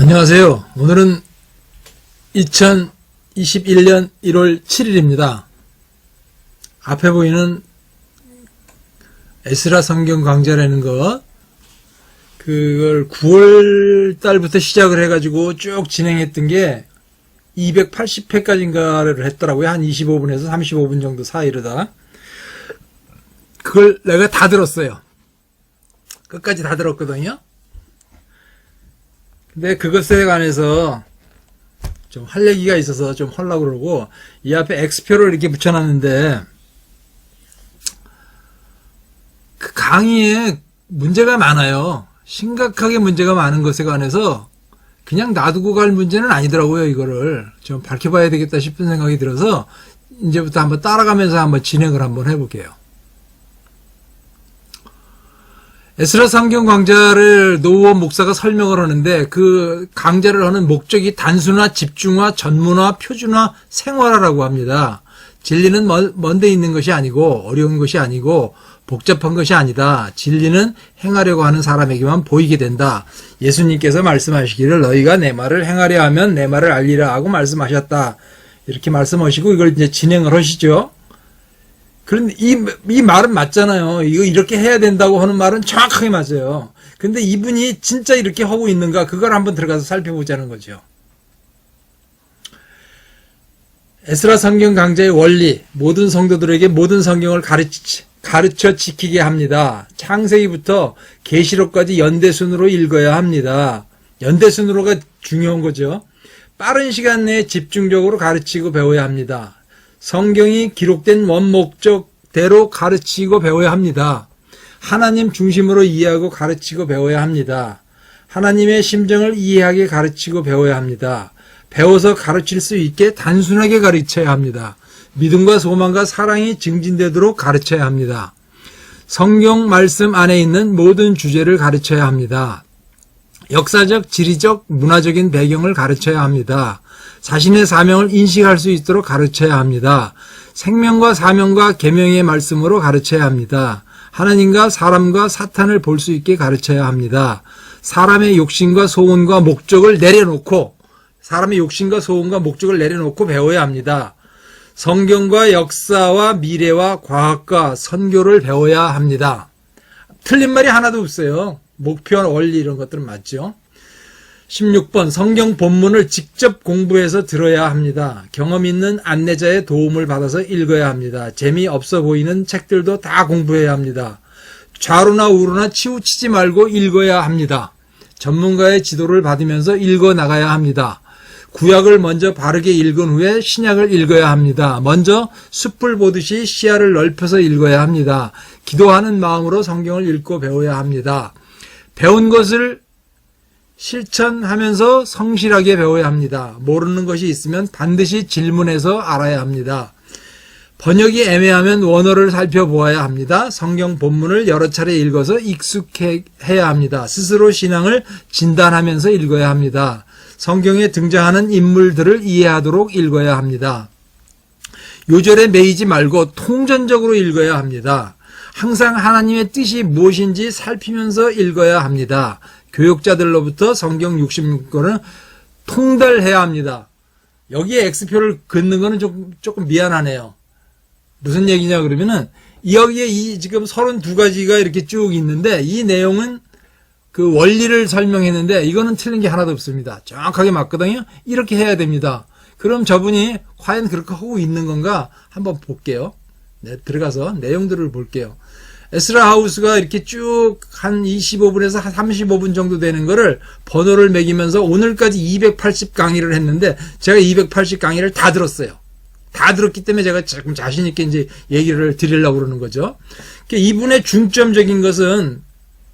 안녕하세요. 오늘은 2021년 1월 7일입니다. 앞에 보이는 에스라 성경 강좌라는 그걸 9월 달부터 시작을 해가지고 쭉 진행했던 게 280회까지인가를 했더라고요. 한 25분에서 35분 정도 사이로다. 그걸 내가 다 들었어요. 끝까지 다 들었거든요. 근데 그것에 관해서 좀 할 얘기가 있어서 좀 하려고 그러고, 이 앞에 X표를 이렇게 붙여놨는데, 그 강의에 문제가 많아요. 심각하게 문제가 많은 것에 관해서 그냥 놔두고 갈 문제는 아니더라고요. 이거를 좀 밝혀봐야 되겠다 싶은 생각이 들어서 이제부터 한번 따라가면서 한번 진행을 한번 해볼게요. 에스라 성경 강좌를 노우원 목사가 설명을 하는데, 그 강좌를 하는 목적이 단순화, 집중화, 전문화, 표준화, 생활화라고 합니다. 진리는 먼데 있는 것이 아니고 어려운 것이 아니고 복잡한 것이 아니다. 진리는 행하려고 하는 사람에게만 보이게 된다. 예수님께서 말씀하시기를 너희가 내 말을 행하려 하면 내 말을 알리라 하고 말씀하셨다. 이렇게 말씀하시고 이걸 이제 진행을 하시죠. 그런데 이 말은 맞잖아요. 이거 이렇게 해야 된다고 하는 말은 정확하게 맞아요. 근데 이분이 진짜 이렇게 하고 있는가, 그걸 한번 들어가서 살펴보자는 거죠. 에스라 성경 강좌의 원리, 모든 성도들에게 모든 성경을 가르쳐 지키게 합니다. 창세기부터 계시록까지 연대순으로 읽어야 합니다. 연대순으로가 중요한 거죠. 빠른 시간 내에 집중적으로 가르치고 배워야 합니다. 성경이 기록된 원목적대로 가르치고 배워야 합니다. 하나님 중심으로 이해하고 가르치고 배워야 합니다. 하나님의 심정을 이해하게 가르치고 배워야 합니다. 배워서 가르칠 수 있게 단순하게 가르쳐야 합니다. 믿음과 소망과 사랑이 증진되도록 가르쳐야 합니다. 성경 말씀 안에 있는 모든 주제를 가르쳐야 합니다. 역사적, 지리적, 문화적인 배경을 가르쳐야 합니다. 자신의 사명을 인식할 수 있도록 가르쳐야 합니다. 생명과 사명과 계명의 말씀으로 가르쳐야 합니다. 하나님과 사람과 사탄을 볼 수 있게 가르쳐야 합니다. 사람의 욕심과 소원과 목적을 내려놓고 배워야 합니다. 성경과 역사와 미래와 과학과 선교를 배워야 합니다. 틀린 말이 하나도 없어요. 목표와 원리 이런 것들은 맞죠. 16번, 성경 본문을 직접 공부해서 들어야 합니다. 경험 있는 안내자의 도움을 받아서 읽어야 합니다. 재미없어 보이는 책들도 다 공부해야 합니다. 좌로나 우로나 치우치지 말고 읽어야 합니다. 전문가의 지도를 받으면서 읽어 나가야 합니다. 구약을 먼저 바르게 읽은 후에 신약을 읽어야 합니다. 먼저 숲을 보듯이 시야를 넓혀서 읽어야 합니다. 기도하는 마음으로 성경을 읽고 배워야 합니다. 배운 것을 실천하면서 성실하게 배워야 합니다. 모르는 것이 있으면 반드시 질문해서 알아야 합니다. 번역이 애매하면 원어를 살펴보아야 합니다. 성경 본문을 여러 차례 읽어서 익숙해야 합니다. 스스로 신앙을 진단하면서 읽어야 합니다. 성경에 등장하는 인물들을 이해하도록 읽어야 합니다. 요절에 매이지 말고 통전적으로 읽어야 합니다. 항상 하나님의 뜻이 무엇인지 살피면서 읽어야 합니다. 교육자들로부터 성경 66권을 통달해야 합니다. 여기에 X표를 긋는 거는 조금 미안하네요. 무슨 얘기냐 그러면은, 여기에 지금 32가지가 이렇게 쭉 있는데, 이 내용은 그 원리를 설명했는데, 이거는 틀린 게 하나도 없습니다. 정확하게 맞거든요. 이렇게 해야 됩니다. 그럼 저분이 과연 그렇게 하고 있는 건가 한번 볼게요. 네, 들어가서 내용들을 볼게요. 에스라 하우스가 이렇게 쭉 한 25분에서 한 35분 정도 되는 거를 번호를 매기면서 오늘까지 280 강의를 했는데, 제가 280 강의를 다 들었어요. 다 들었기 때문에 제가 조금 자신있게 이제 얘기를 드리려고 그러는 거죠. 그러니까 이분의 중점적인 것은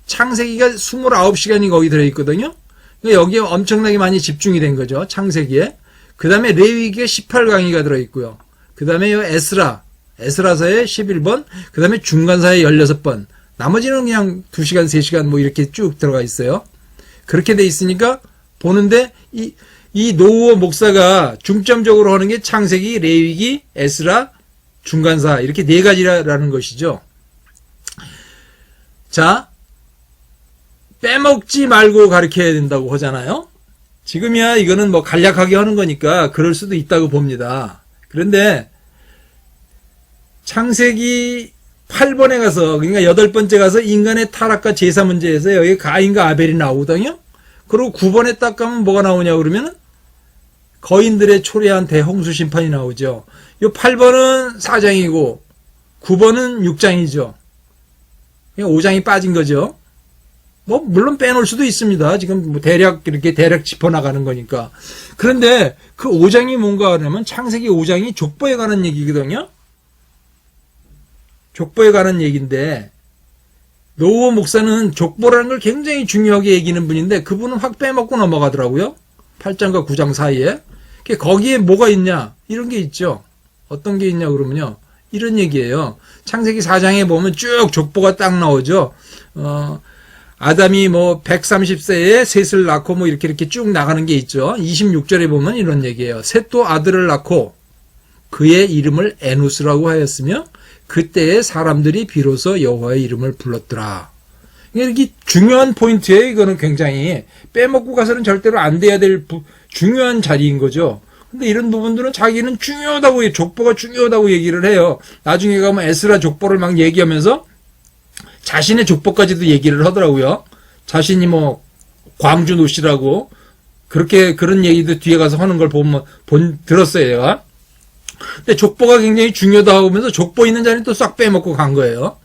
창세기가 29시간이 거기 들어있거든요. 그러니까 여기에 엄청나게 많이 집중이 된 거죠. 창세기에. 그 다음에 레위기에 18강의가 들어있고요. 그 다음에 에스라서에 11번, 그 다음에 중간사에 16번, 나머지는 그냥 2시간, 3시간 뭐 이렇게 쭉 들어가 있어요. 그렇게 돼 있으니까 보는데, 이 노우어 목사가 중점적으로 하는 게 창세기, 레위기, 에스라, 중간사, 이렇게 4가지라는 것이죠. 자, 빼먹지 말고 가르쳐야 된다고 하잖아요. 지금이야 이거는 뭐 간략하게 하는 거니까 그럴 수도 있다고 봅니다. 그런데 창세기 8번에 가서, 그러니까 8번째 가서 인간의 타락과 제사 문제에서 여기 가인과 아벨이 나오거든요. 그리고 9번에 딱 가면 뭐가 나오냐 그러면은 거인들의 초래한 대홍수 심판이 나오죠. 이 8번은 4장이고 9번은 6장이죠. 5장이 빠진 거죠. 뭐 물론 빼놓을 수도 있습니다. 지금 뭐 대략 이렇게 대략 짚어나가는 거니까. 그런데 그 5장이 뭔가 하냐면 창세기 5장이 족보에 관한 얘기거든요. 족보에 관한 얘기인데 노후호 목사는 족보라는 걸 굉장히 중요하게 얘기하는 분인데 그분은 확 빼먹고 넘어가더라고요. 8장과 9장 사이에. 거기에 뭐가 있냐? 이런 게 있죠. 어떤 게 있냐 그러면요. 이런 얘기예요. 창세기 4장에 보면 쭉 족보가 딱 나오죠. 아담이 뭐 130세에 셋을 낳고 뭐 이렇게 쭉 나가는 게 있죠. 26절에 보면 이런 얘기예요. 셋도 아들을 낳고 그의 이름을 에누스라고 하였으며 그때의 사람들이 비로소 여호와의 이름을 불렀더라. 이게 중요한 포인트예요. 이거는 굉장히 빼먹고 가서는 절대로 안 돼야 될 중요한 자리인 거죠. 근데 이런 부분들은 자기는 중요하다고, 족보가 중요하다고 얘기를 해요. 나중에 가면 에스라 족보를 막 얘기하면서 자신의 족보까지도 얘기를 하더라고요. 자신이 뭐 광주 노씨라고 그런 얘기도 뒤에 가서 하는 걸 들었어요. 얘가. 근데 족보가 굉장히 중요하다고 하면서 족보 있는 자리는 또 싹 빼먹고 간 거예요.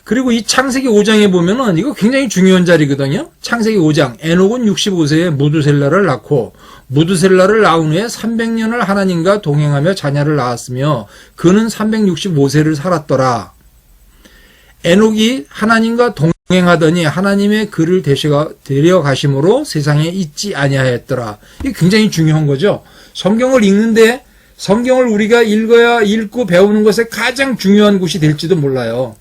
그리고 이 창세기 5장에 보면은 이거 굉장히 중요한 자리거든요. 창세기 5장 에녹은 65세에 무두셀라를 낳고 무두셀라를 낳은 후에 300년을 하나님과 동행하며 자녀를 낳았으며 그는 365세를 살았더라. 에녹이 하나님과 동행하더니 하나님의 그를 데려가심으로 세상에 있지 아니하였더라. 이게 굉장히 중요한 거죠. 성경을 읽는데 성경을 우리가 읽고 배우는 것에 가장 중요한 곳이 될지도 몰라요.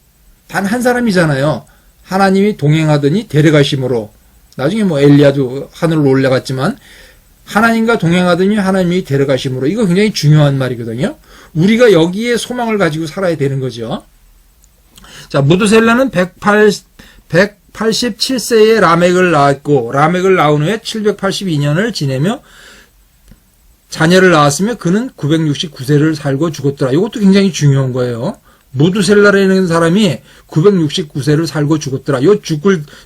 단 한 사람이잖아요. 하나님이 동행하더니 데려가심으로. 나중에 뭐 엘리야도 하늘로 올라갔지만 하나님과 동행하더니 하나님이 데려가심으로. 이거 굉장히 중요한 말이거든요. 우리가 여기에 소망을 가지고 살아야 되는 거죠. 자, 무두셀라는 187세에 라멕을 낳았고 라멕을 낳은 후에 782년을 지내며 자녀를 낳았으며 그는 969세를 살고 죽었더라. 이것도 굉장히 중요한 거예요. 무두셀라라는 사람이 969세를 살고 죽었더라. 요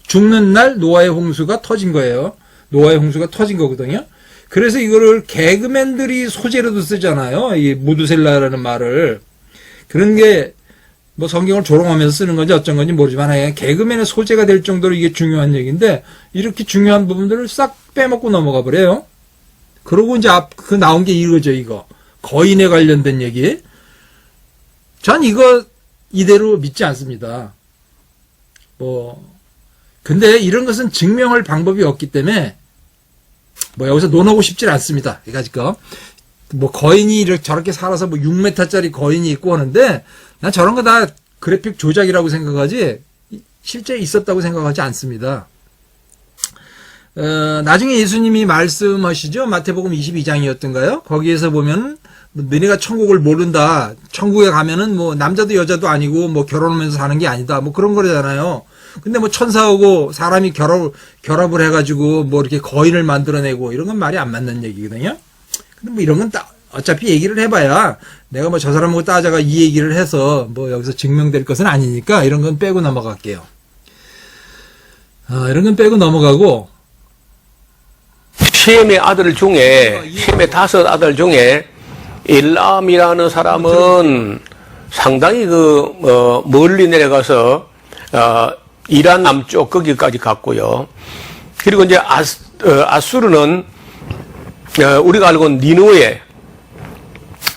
죽는 날 노아의 홍수가 터진 거예요. 노아의 홍수가 터진 거거든요. 그래서 이거를 개그맨들이 소재로도 쓰잖아요. 이 무두셀라라는 말을. 그런 게 뭐 성경을 조롱하면서 쓰는 건지 어쩐 건지 모르지만 개그맨의 소재가 될 정도로 이게 중요한 얘기인데 이렇게 중요한 부분들을 싹 빼먹고 넘어가 버려요. 그러고 이제 나온 게 이거죠, 이거. 거인에 관련된 얘기. 전 이거 이대로 믿지 않습니다. 근데 이런 것은 증명할 방법이 없기 때문에 여기서 논하고 싶질 않습니다. 이까짓 거. 거인이 이렇게 저렇게 살아서 6m짜리 거인이 있고 하는데 난 저런 거 다 그래픽 조작이라고 생각하지 실제 있었다고 생각하지 않습니다. 나중에 예수님이 말씀하시죠. 마태복음 22장이었던가요? 거기에서 보면 너네가 천국을 모른다. 천국에 가면은 남자도 여자도 아니고 결혼하면서 사는 게 아니다. 그런 거잖아요. 근데 천사하고 사람이 결합을 해가지고 이렇게 거인을 만들어내고 이런 건 말이 안 맞는 얘기거든요. 근데 이런 건 어차피 얘기를 해봐야 내가 저 사람하고 따자가 이 얘기를 해서 여기서 증명될 것은 아니니까 이런 건 빼고 넘어갈게요. 이런 건 빼고 넘어가고 셈의 아들 중에 셈의 5 아들 중에 일람이라는 사람은 상당히 멀리 내려가서 이란 남쪽 거기까지 갔고요. 그리고 이제 아수르는 우리가 알고 있는 니누에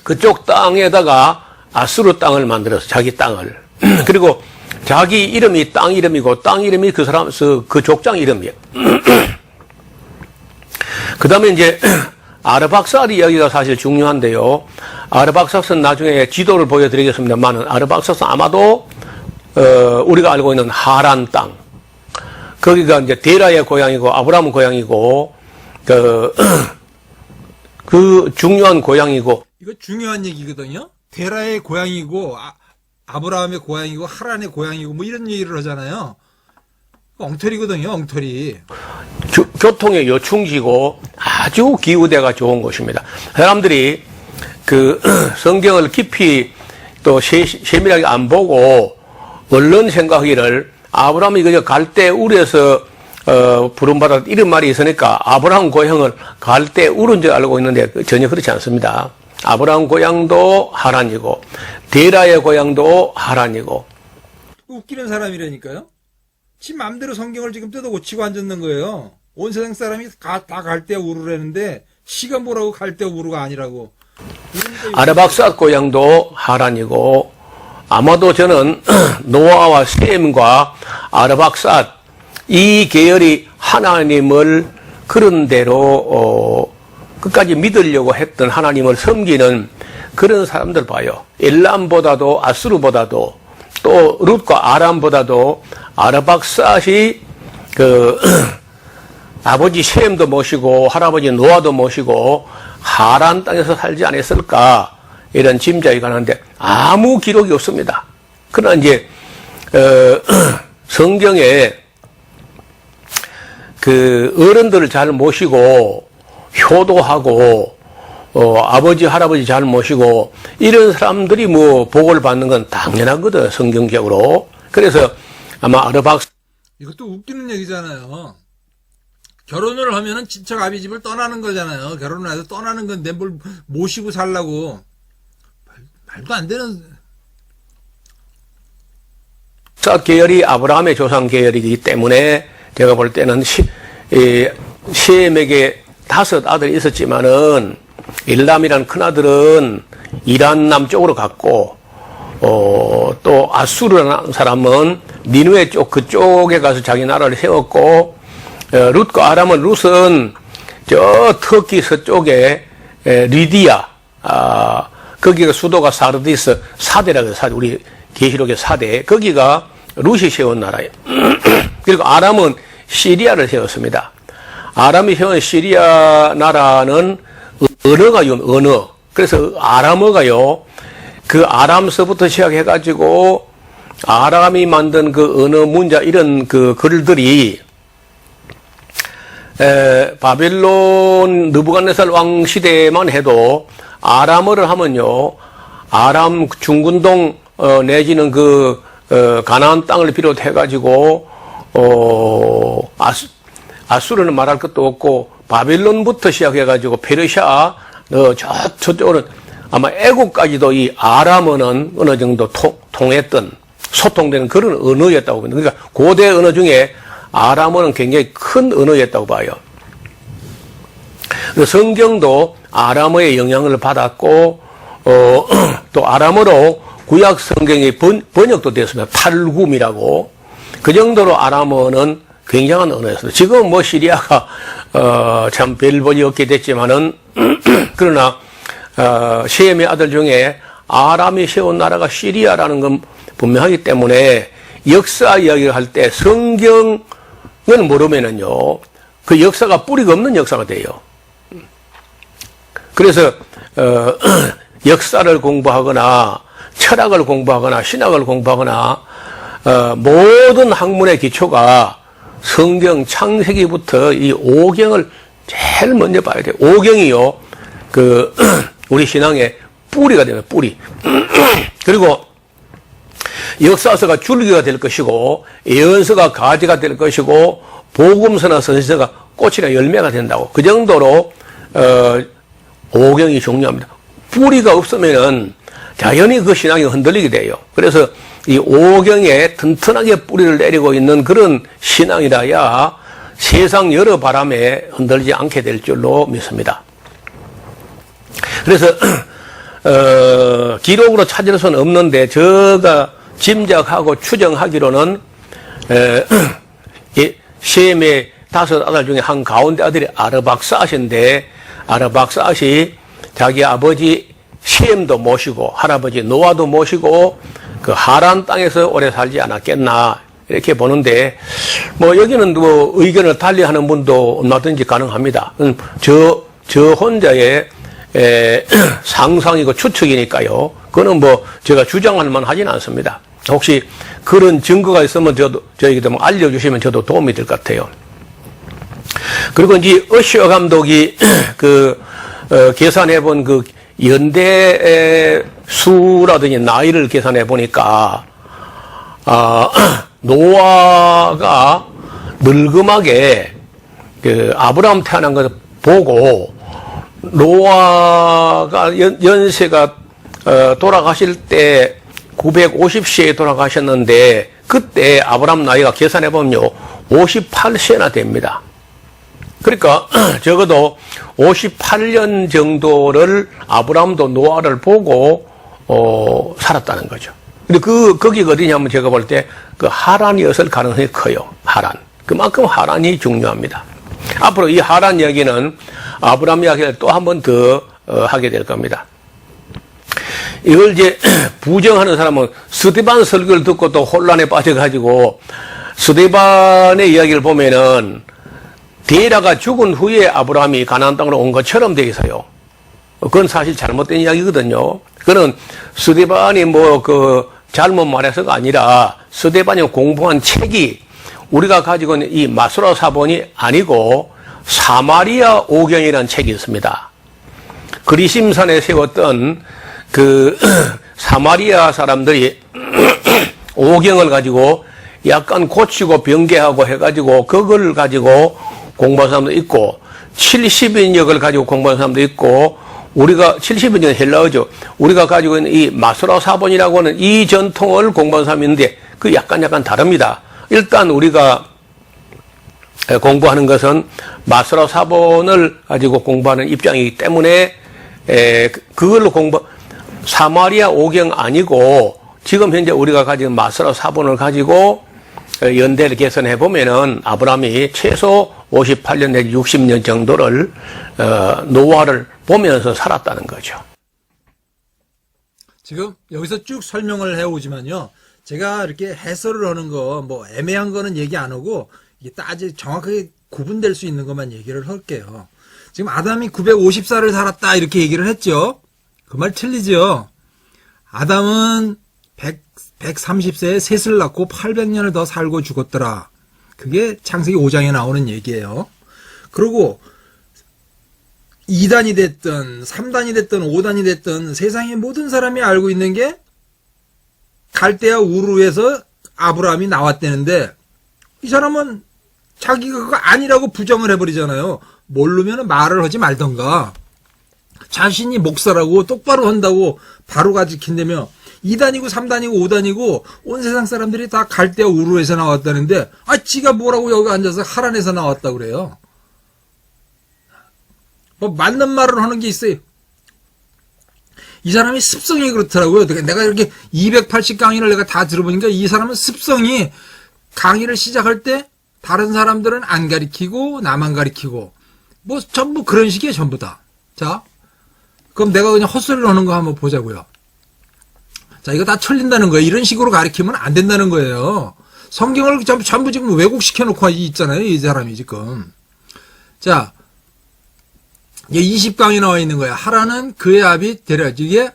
그쪽 땅에다가 아수르 땅을 만들어서 자기 땅을 그리고 자기 이름이 땅 이름이고 땅 이름이 그 사람 그 족장 이름이에요. 그 다음에 이제 아르박삭 이야기가 사실 중요한데요. 아르박삭은 나중에 지도를 보여드리겠습니다만 아르박삭은 아마도 우리가 알고 있는 하란 땅 거기가 이제 데라의 고향이고 아브라함 고향이고 그 중요한 고향이고 이거 중요한 얘기거든요. 데라의 고향이고 아브라함의 고향이고 하란의 고향이고 이런 얘기를 하잖아요. 엉터리거든요. 엉터리. 교통의 요충지고 아주 기우대가 좋은 곳입니다. 사람들이 그 성경을 깊이 또 세밀하게 안 보고 얼른 생각하기를 아브라함이 그저 갈대 우르에서 부름받았 이런 말이 있으니까 아브라함 고향을 갈대 우르인 줄 알고 있는데 전혀 그렇지 않습니다. 아브라함 고향도 하란이고 데라의 고향도 하란이고. 웃기는 사람이라니까요. 지 맘대로 성경을 지금 뜯어 고치고 앉았는 거예요. 온 세상 사람이 다 갈대 우르라는데 지가 뭐라고 갈대 우르가 아니라고. 아르박삿 고향도 하란이고 아마도 저는 노아와 셈과 아르박삿 이 계열이 하나님을 그런 대로 끝까지 믿으려고 했던 하나님을 섬기는 그런 사람들 봐요. 엘람보다도 아수르보다도 또 룻과 아람보다도 아르박삿이 그 아버지 셈도 모시고 할아버지 노아도 모시고 하란 땅에서 살지 않았을까 이런 짐작이 가는데 아무 기록이 없습니다. 그러나 이제 성경에 그 어른들을 잘 모시고 효도하고 아버지 할아버지 잘 모시고 이런 사람들이 뭐 복을 받는 건 당연하거든 성경적으로. 그래서 아마 아르박삿 이것도 웃기는 얘기잖아요. 결혼을 하면은 친척 아비집을 떠나는 거잖아요. 결혼을 해서 떠나는 건데 뭘 모시고 살라고. 말도 안 되는. 계열이 아브라함의 조상 계열이기 때문에 제가 볼 때는 셈에게 5 아들이 있었지만은 일람이라는 큰아들은 이란 남쪽으로 갔고 또 아수르라는 사람은 니누에 쪽 그쪽에 가서 자기 나라를 세웠고 룻과 아람은 룻은 저 터키 서쪽에 리디아 거기가 수도가 사르디스 사대라고 해서 우리 계시록의 사대 거기가 룻이 세운 나라예요. 그리고 아람은 시리아를 세웠습니다. 아람이 세운 시리아 나라는 언어가요, 언어. 그래서 아람어가요, 그 아람서부터 시작해가지고 아람이 만든 그 언어 문자 이런 그 글들이 바벨론 느부갓네살 왕 시대만 해도 아람어를 하면요, 아람 중근동 내지는 그 가나안 땅을 비롯해가지고 아수르는 말할 것도 없고 바벨론부터 시작해가지고 페르시아 저쪽으로는 아마 애국까지도 이 아람어는 어느 정도 통했던 소통되는 그런 언어였다고 봅니다. 그러니까 고대 언어 중에 아람어는 굉장히 큰 언어였다고 봐요. 성경도 아람어의 영향을 받았고 또 아람어로 구약 성경이 번역도 되었습니다. 탈굼이라고. 그 정도로 아람어는 굉장한 언어였습니다. 지금 뭐 시리아가 참 별 볼이 없게 됐지만은 그러나 셈의 아들 중에 아람이 세운 나라가 시리아라는 건 분명하기 때문에 역사 이야기를 할 때 성경을 모르면은요 그 역사가 뿌리가 없는 역사가 돼요. 그래서 역사를 공부하거나 철학을 공부하거나 신학을 공부하거나 모든 학문의 기초가 성경 창세기부터 이 오경을 제일 먼저 봐야 돼요. 오경이요, 우리 신앙의 뿌리가 되는 뿌리. 그리고 역사서가 줄기가 될 것이고, 예언서가 가지가 될 것이고, 복음서나 선지서가 꽃이나 열매가 된다고. 그 정도로, 오경이 중요합니다. 뿌리가 없으면은 자연히 그 신앙이 흔들리게 돼요. 그래서 이 오경에 튼튼하게 뿌리를 내리고 있는 그런 신앙이라야 세상 여러 바람에 흔들리지 않게 될 줄로 믿습니다. 그래서 기록으로 찾을 수는 없는데 제가 짐작하고 추정하기로는 셈의 5 아들 중에 한 가운데 아들이 아르박삿인데 아르박삿이 자기 아버지 셈도 모시고 할아버지 노아도 모시고 그 하란 땅에서 오래 살지 않았겠나 이렇게 보는데 뭐 여기는 뭐 의견을 달리하는 분도 얼마든지 가능합니다. 저 혼자의 상상이고 추측이니까요. 그거는 뭐 제가 주장할 만하지는 않습니다. 혹시 그런 증거가 있으면 저에게도 뭐 알려주시면 저도 도움이 될 것 같아요. 그리고 이제 어시어 감독이 계산해 본 그 연대 수라든지 나이를 계산해 보니까, 노아가 늙음하게 아브라함 태어난 것을 보고, 노아가 연세가 돌아가실 때 950세에 돌아가셨는데, 그때 아브라함 나이가 계산해 보면요, 58세나 됩니다. 그러니까 적어도 58년 정도를 아브라함도 노아를 보고 살았다는 거죠. 근데 거기가 어디냐면 제가 볼 때 그 하란이었을 가능성이 커요. 하란. 그만큼 하란이 중요합니다. 앞으로 이 하란 이야기는 아브라함 이야기를 또 한 번 더 하게 될 겁니다. 이걸 이제 부정하는 사람은 스데반 설교를 듣고 또 혼란에 빠져가지고, 스데반의 이야기를 보면은 데라가 죽은 후에 아브라함이 가나안 땅으로 온 것처럼 되어 있어요. 그건 사실 잘못된 이야기거든요. 그는 스데반이 잘못 말해서가 아니라, 스데반이 공부한 책이 우리가 가지고 있는 이 마스라 사본이 아니고 사마리아 오경이라는 책이 있습니다. 그리심산에 세웠던 사마리아 사람들이 오경을 가지고 약간 고치고 변개하고 해가지고 그걸 가지고 공부한 사람도 있고, 70인역을 가지고 공부한 사람도 있고, 우리가 70인역은 헬라어죠. 우리가 가지고 있는 이 마스라 사본이라고 하는 이 전통을 공부한 사람이 있는데 그 약간 다릅니다. 일단 우리가 공부하는 것은 마스라 사본을 가지고 공부하는 입장이기 때문에 그걸로 사마리아 오경 아니고 지금 현재 우리가 가진 마스라 사본을 가지고 연대를 개선해 보면은 아브라함이 최소 58년 내지 60년 정도를 노아를 보면서 살았다는 거죠. 지금 여기서 쭉 설명을 해오지만요, 제가 이렇게 해설을 하는 거 애매한 거는 얘기 안 하고 이게 정확하게 구분될 수 있는 것만 얘기를 할게요. 지금 아담이 954를 살았다 이렇게 얘기를 했죠. 그 말 틀리죠. 아담은 130세에 셋을 낳고 800년을 더 살고 죽었더라. 그게 창세기 5장에 나오는 얘기예요. 그리고 2단이 됐든 3단이 됐든 5단이 됐든 세상의 모든 사람이 알고 있는 게 갈대아 우르에서 아브라함이 나왔다는데, 이 사람은 자기가 그거 아니라고 부정을 해버리잖아요. 모르면 말을 하지 말던가. 자신이 목사라고 똑바로 한다고 바로 가지킨다며 2단이고 3단이고 5단이고 온 세상 사람들이 다 갈대아 우르에서 나왔다는데, 지가 뭐라고 여기 앉아서 하란에서 나왔다고 그래요. 맞는 말을 하는 게 있어요. 이 사람이 습성이 그렇더라고요. 내가 이렇게 280 강의를 내가 다 들어보니까 이 사람은 습성이 강의를 시작할 때 다른 사람들은 안 가리키고 나만 가리키고 전부 그런 식이에요. 전부 다. 자, 그럼 내가 그냥 헛소리를 하는 거 한번 보자고요. 자, 이거 다 틀린다는 거예요. 이런 식으로 가리키면 안 된다는 거예요. 성경을 전부 지금 왜곡시켜놓고 있잖아요. 이 사람이 지금. 자, 이게 20강에 나와 있는 거야. 하란은 그의 아비 데라. 이게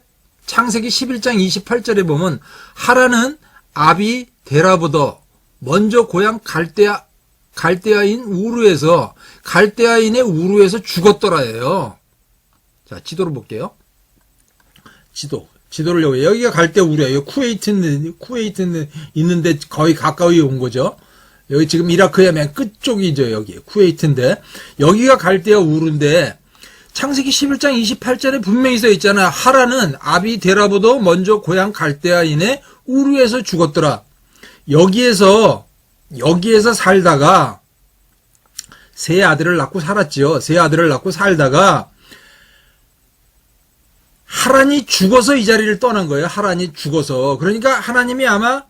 창세기 11장 28절에 보면 하란은 아비 데라보다 먼저 고향 갈대아인 우르에서, 갈대아인의 우르에서 죽었더라예요. 자, 지도를 볼게요. 지도를 여기가 갈대아 우르예요. 쿠웨이트 있는데 거의 가까이 온 거죠. 여기 지금 이라크의 맨 끝쪽이죠. 여기 쿠웨이트인데 여기가 갈대아 우르인데, 창세기 11장 28절에 분명히 써 있잖아요. 하란은 아비 데라보다 먼저 고향 갈대아인의 우르에서 죽었더라. 여기에서 살다가 세 아들을 낳고 살았지요. 세 아들을 낳고 살다가 하란이 죽어서 이 자리를 떠난 거예요. 하란이 죽어서. 그러니까 하나님이 아마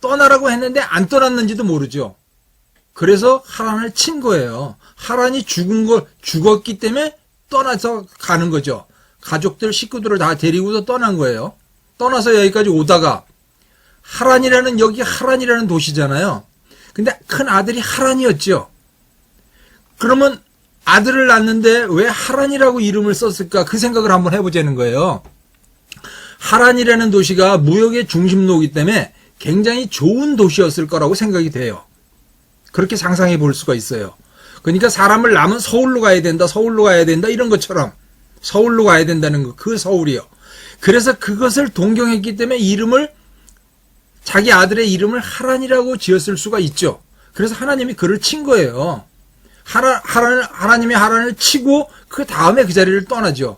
떠나라고 했는데 안 떠났는지도 모르죠. 그래서 하란을 친 거예요. 하란이 죽었기 때문에 떠나서 가는 거죠. 가족들, 식구들을 다 데리고서 떠난 거예요. 떠나서 여기까지 오다가 여기 하란이라는 도시잖아요. 근데 큰 아들이 하란이었죠. 그러면 아들을 낳는데 왜 하란이라고 이름을 썼을까? 그 생각을 한번 해보자는 거예요. 하란이라는 도시가 무역의 중심로이기 때문에 굉장히 좋은 도시였을 거라고 생각이 돼요. 그렇게 상상해 볼 수가 있어요. 그러니까 사람을 낳으면 서울로 가야 된다, 서울로 가야 된다, 이런 것처럼 서울로 가야 된다는 거, 그 서울이요. 그래서 그것을 동경했기 때문에 자기 아들의 이름을 하란이라고 지었을 수가 있죠. 그래서 하나님이 그를 친 거예요. 하나님이 하란을 치고 그 다음에 그 자리를 떠나죠.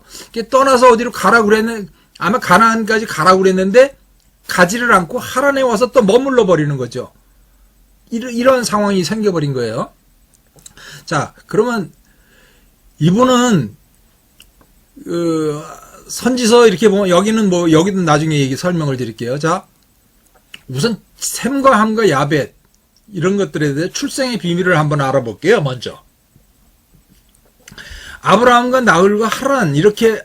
떠나서 어디로 가라고 그랬는데, 아마 가나안까지 가라고 그랬는데 가지를 않고 하란에 와서 또 머물러 버리는 거죠. 이런 상황이 생겨버린 거예요. 자, 그러면 이분은 선지서 이렇게 보면 여기는 나중에 설명을 드릴게요. 자, 우선 셈과 함과 야벳 이런 것들에 대해 출생의 비밀을 한번 알아볼게요. 먼저 아브라함과 나흘과 하란, 이렇게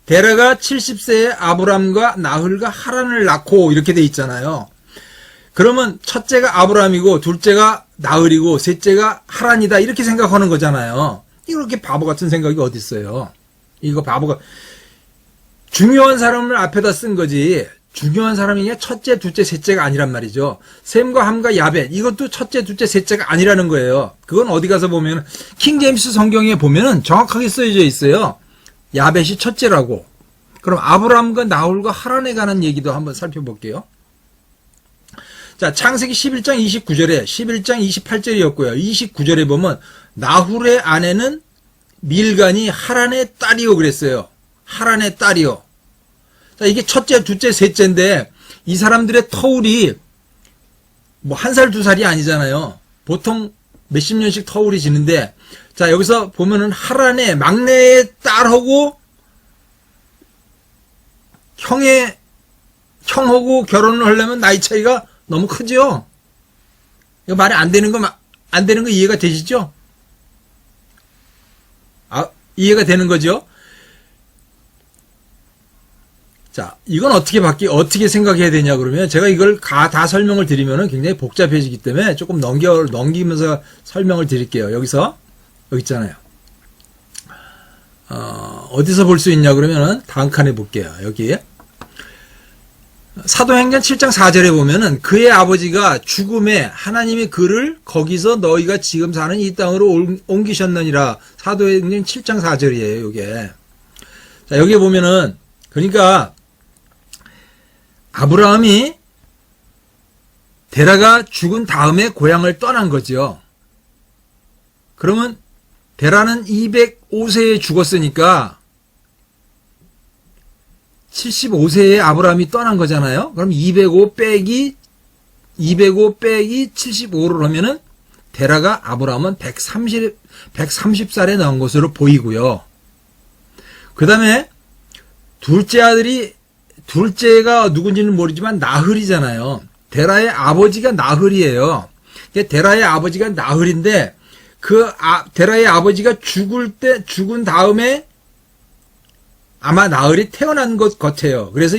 데라가 70세에 아브라함과 나흘과 하란을 낳고 이렇게 돼 있잖아요. 그러면 첫째가 아브라함이고 둘째가 나흘이고 셋째가 하란이다, 이렇게 생각하는 거잖아요. 이렇게 바보 같은 생각이 어디 있어요. 이거 바보가, 중요한 사람을 앞에다 쓴 거지 중요한 사람이 첫째, 둘째, 셋째가 아니란 말이죠. 셈과 함과 야벳, 이것도 첫째, 둘째, 셋째가 아니라는 거예요. 그건 어디 가서 보면 킹제임스 성경에 보면은 정확하게 쓰여져 있어요. 야벳이 첫째라고. 그럼 아브라함과 나홀과 하란에 관한 얘기도 한번 살펴볼게요. 자, 창세기 11장 29절에 11장 28절이었고요. 29절에 보면 나홀의 아내는 밀간이 하란의 딸이요 그랬어요. 하란의 딸이요. 자, 이게 첫째, 둘째, 셋째인데 이 사람들의 터울이 뭐 1살, 2살이 아니잖아요. 보통 몇십 년씩 터울이 지는데, 자, 여기서 보면은 하란의 막내의 딸하고 형하고 결혼을 하려면 나이 차이가 너무 크죠? 이거 말이 안 되는 거 이해가 되시죠? 이해가 되는 거죠? 자, 이건 어떻게 생각해야 되냐, 그러면 제가 이걸 다 설명을 드리면은 굉장히 복잡해지기 때문에 조금 넘기면서 설명을 드릴게요. 여기 있잖아요. 어디서 볼 수 있냐, 그러면은 다음 칸에 볼게요. 여기. 사도행전 7장 4절에 보면은 그의 아버지가 죽음에 하나님이 그를 거기서 너희가 지금 사는 이 땅으로 옮기셨느니라. 사도행전 7장 4절이에요, 요게. 자, 여기 보면은, 그러니까, 아브라함이 데라가 죽은 다음에 고향을 떠난 거죠. 그러면 데라는 205세에 죽었으니까 75세에 아브라함이 떠난 거잖아요. 그럼 205 빼기 75를 하면은 데라가 아브라함은 130살에 나온 것으로 보이고요. 그 다음에 둘째가 누군지는 모르지만 나흘이잖아요. 데라의 아버지가 나흘이에요. 데라의 아버지가 나흘인데 데라의 아버지가 죽은 다음에 아마 나흘이 태어난 것 같아요. 그래서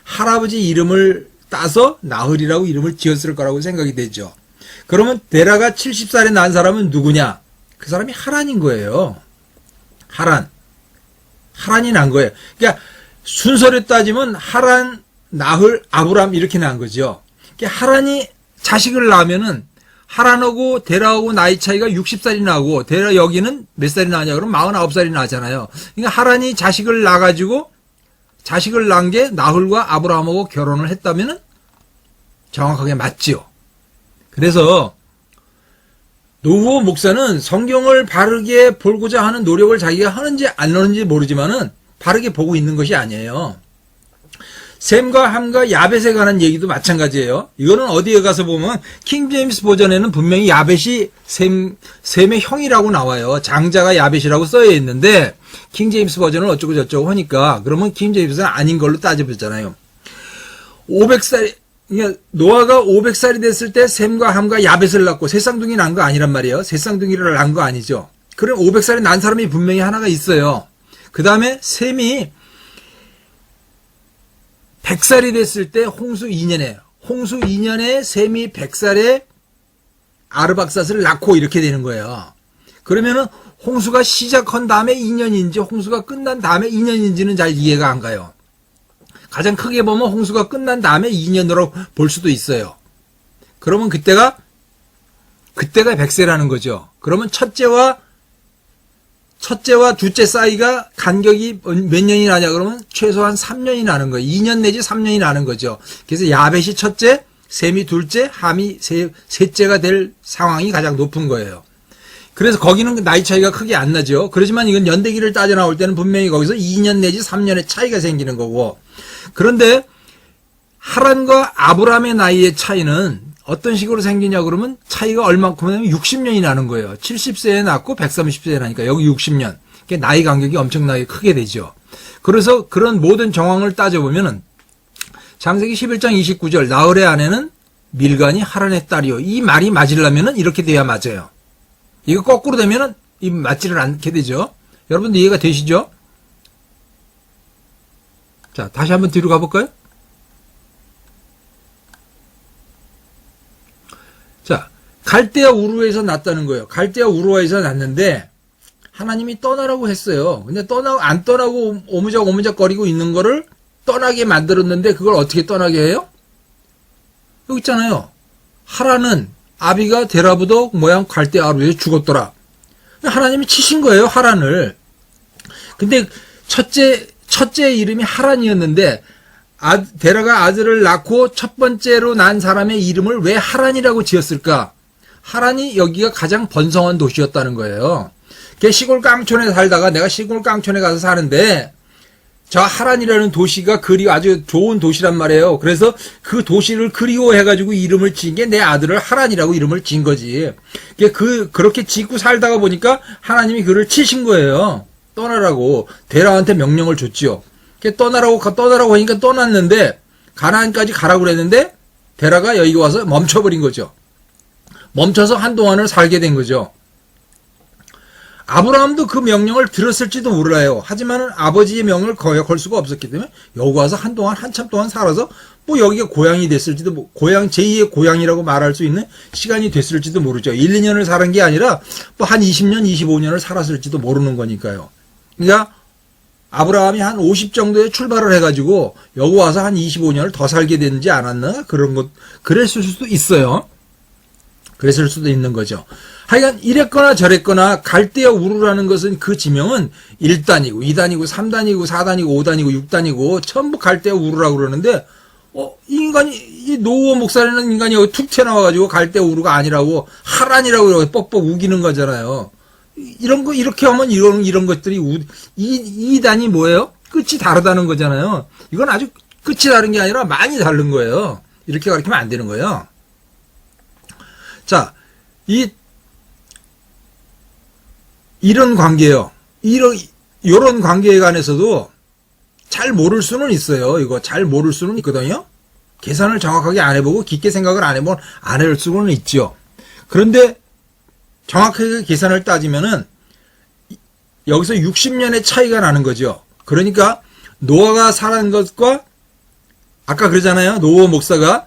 할아버지 이름을 따서 나흘이라고 이름을 지었을 거라고 생각이 되죠. 그러면 데라가 70살에 난 사람은 누구냐? 그 사람이 하란인 거예요. 하란이 난 거예요. 그러니까 순서를 따지면 하란, 나흘, 아브람 이렇게 난 거죠. 그러니까 하란이 자식을 낳으면은 하란하고 데라하고 나이 차이가 60살이 나고 데라 여기는 몇 살이 나냐 그러면 49살이 나잖아요. 그러니까 하란이 자식을 낳은 게 나흘과 아브라함하고 결혼을 했다면은 정확하게 맞지요. 그래서 노후호 목사는 성경을 바르게 보고자 하는 노력을 자기가 하는지 안 하는지 모르지만은 바르게 보고 있는 것이 아니에요. 셈과 함과 야벳에 관한 얘기도 마찬가지예요. 이거는 어디에 가서 보면 킹제임스 버전에는 분명히 야벳이 셈의 형이라고 나와요. 장자가 야벳이라고 써져 있는데 킹제임스 버전은 어쩌고 저쩌고 하니까 그러면 킹제임스는 아닌 걸로 따져보잖아요. 500살, 그러니까 노아가 500살이 됐을 때 셈과 함과 야벳을 낳고 새 쌍둥이 난 거 아니란 말이에요. 새 쌍둥이를 낳은 거 아니죠. 그럼 500살이 난 사람이 분명히 하나가 있어요. 그 다음에 셈이 100살이 됐을 때 홍수 2년에 셈이 100살에 아르박삿을 낳고 이렇게 되는 거예요. 그러면은 홍수가 시작한 다음에 2년인지 홍수가 끝난 다음에 2년인지는 잘 이해가 안 가요. 가장 크게 보면 홍수가 끝난 다음에 2년으로 볼 수도 있어요. 그러면 그때가 그때가 100세라는 거죠. 그러면 첫째와 둘째 사이가 간격이 몇 년이 나냐 그러면 최소한 3년이 나는 거예요. 2년 내지 3년이 나는 거죠. 그래서 야벳이 첫째, 셈이 둘째, 함이 셋째가 될 상황이 가장 높은 거예요. 그래서 거기는 나이 차이가 크게 안 나죠. 그렇지만 이건 연대기를 따져 나올 때는 분명히 거기서 2년 내지 3년의 차이가 생기는 거고. 그런데 하란과 아브라함의 나이의 차이는 어떤 식으로 생기냐 그러면 차이가 얼마큼이냐면 60년이 나는 거예요. 70세에 낳고 130세에 나니까 여기 60년. 나이 간격이 엄청나게 크게 되죠. 그래서 그런 모든 정황을 따져보면은 창세기 11장 29절 나홀의 아내는 밀간이 하란의 딸이요. 이 말이 맞으려면은 이렇게 돼야 맞아요. 이거 거꾸로 되면은 이 맞지를 않게 되죠. 여러분들 이해가 되시죠? 자, 다시 한번 뒤로 가볼까요? 자, 갈대아 우르에서 났다는 거예요. 갈대아 우르에서 났는데 하나님이 떠나라고 했어요. 근데 안 떠나고 오무작거리고 있는 거를 떠나게 만들었는데 그걸 어떻게 떠나게 해요? 여기 있잖아요. 하란은 아비가 데라부도 모양 갈대아루에 죽었더라. 하나님이 치신 거예요, 하란을. 근데 첫째 이름이 하란이었는데 데라가 아들을 낳고 첫 번째로 난 사람의 이름을 왜 하란이라고 지었을까? 하란이 여기가 가장 번성한 도시였다는 거예요. 시골 깡촌에 살다가 내가 시골 깡촌에 가서 사는데 저 하란이라는 도시가 아주 좋은 도시란 말이에요. 그래서 그 도시를 그리워해가지고 이름을 지은 게 내 아들을 하란이라고 이름을 지은 거지. 그렇게 짓고 살다가 보니까 하나님이 그를 치신 거예요. 떠나라고. 데라한테 명령을 줬지요. 떠나라고 하니까 떠났는데, 가나안까지 가라고 그랬는데, 데라가 여기 와서 멈춰버린 거죠. 멈춰서 한동안을 살게 된 거죠. 아브라함도 그 명령을 들었을지도 몰라요. 하지만 아버지의 명령을 거역할 수가 없었기 때문에 여기 와서 한참 동안 살아서 뭐 여기가 고향이 됐을지도, 제2의 고향이라고 말할 수 있는 시간이 됐을지도 모르죠. 1, 2년을 살은 게 아니라 뭐 한 20년, 25년을 살았을지도 모르는 거니까요. 그러니까 아브라함이 한 50 정도에 출발을 해가지고 여기 와서 한 25년을 더 살게 되는지 않았나? 그랬을 수도 있어요. 그랬을 수도 있는 거죠. 하여간 이랬거나 저랬거나 갈대아 우르라는 것은 그 지명은 1단이고 2단이고 3단이고 4단이고 5단이고 6단이고 전부 갈대아 우르라고 그러는데 이 노후어 목사라는 인간이 여기 툭 튀어나와가지고 갈대아 우르가 아니라고 하란이라고 뻑뻑 우기는 거잖아요. 이런 거 이렇게 하면 이런 것들이 2단이 뭐예요? 끝이 다르다는 거잖아요. 이건 아주 끝이 다른 게 아니라 많이 다른 거예요. 이렇게 가르치면 안 되는 거예요. 자, 이런 관계요. 이런 관계에 관해서도 잘 모를 수는 있어요. 이거 잘 모를 수는 있거든요. 계산을 정확하게 안 해보고 깊게 생각을 안 해보면 안 할 수는 있죠. 그런데 정확하게 계산을 따지면은 여기서 60년의 차이가 나는 거죠. 그러니까 노아가 살은 것과 아까 그러잖아요. 노아 목사가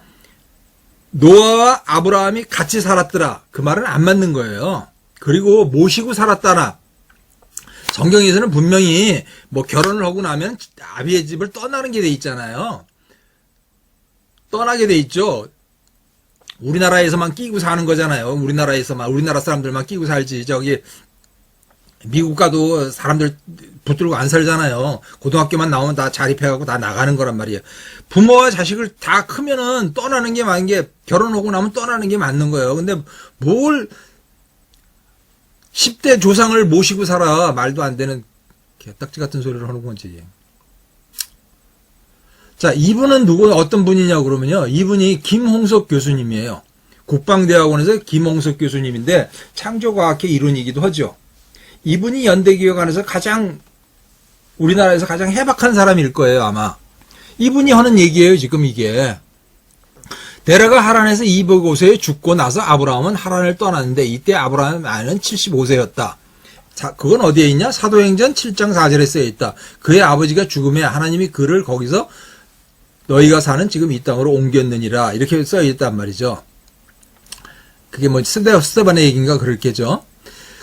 노아와 아브라함이 같이 살았더라. 그 말은 안 맞는 거예요. 그리고 모시고 살았다나. 성경에서는 분명히 뭐 결혼을 하고 나면 아비의 집을 떠나는 게 돼 있잖아요. 떠나게 돼 있죠. 우리나라에서만 끼고 사는 거잖아요. 우리나라 사람들만 끼고 살지. 미국 가도 사람들 붙들고 안 살잖아요. 고등학교만 나오면 다 자립해가고 다 나가는 거란 말이에요. 부모와 자식을 다 크면은 떠나는 게 맞는 게, 결혼하고 나면 떠나는 게 맞는 거예요. 근데 뭘 10대 조상을 모시고 살아. 말도 안 되는 개딱지 같은 소리를 하는 건지. 자, 이분은 어떤 분이냐고 그러면요. 이분이 김홍석 교수님이에요. 국방대학원에서 김홍석 교수님인데 창조과학회 이론이기도 하죠. 이분이 연대기업 안에서 우리나라에서 가장 해박한 사람일 거예요, 아마. 이분이 하는 얘기예요, 지금 이게. 데라가 하란에서 205세에 죽고 나서 아브라함은 하란을 떠났는데 이때 아브라함의 나이는 75세였다. 자, 그건 어디에 있냐? 사도행전 7장 4절에 쓰여 있다. 그의 아버지가 죽음에 하나님이 그를 거기서 너희가 사는 지금 이 땅으로 옮겼느니라. 이렇게 써 있단 말이죠. 그게 뭐 스데반의 얘기인가 그렇겠죠.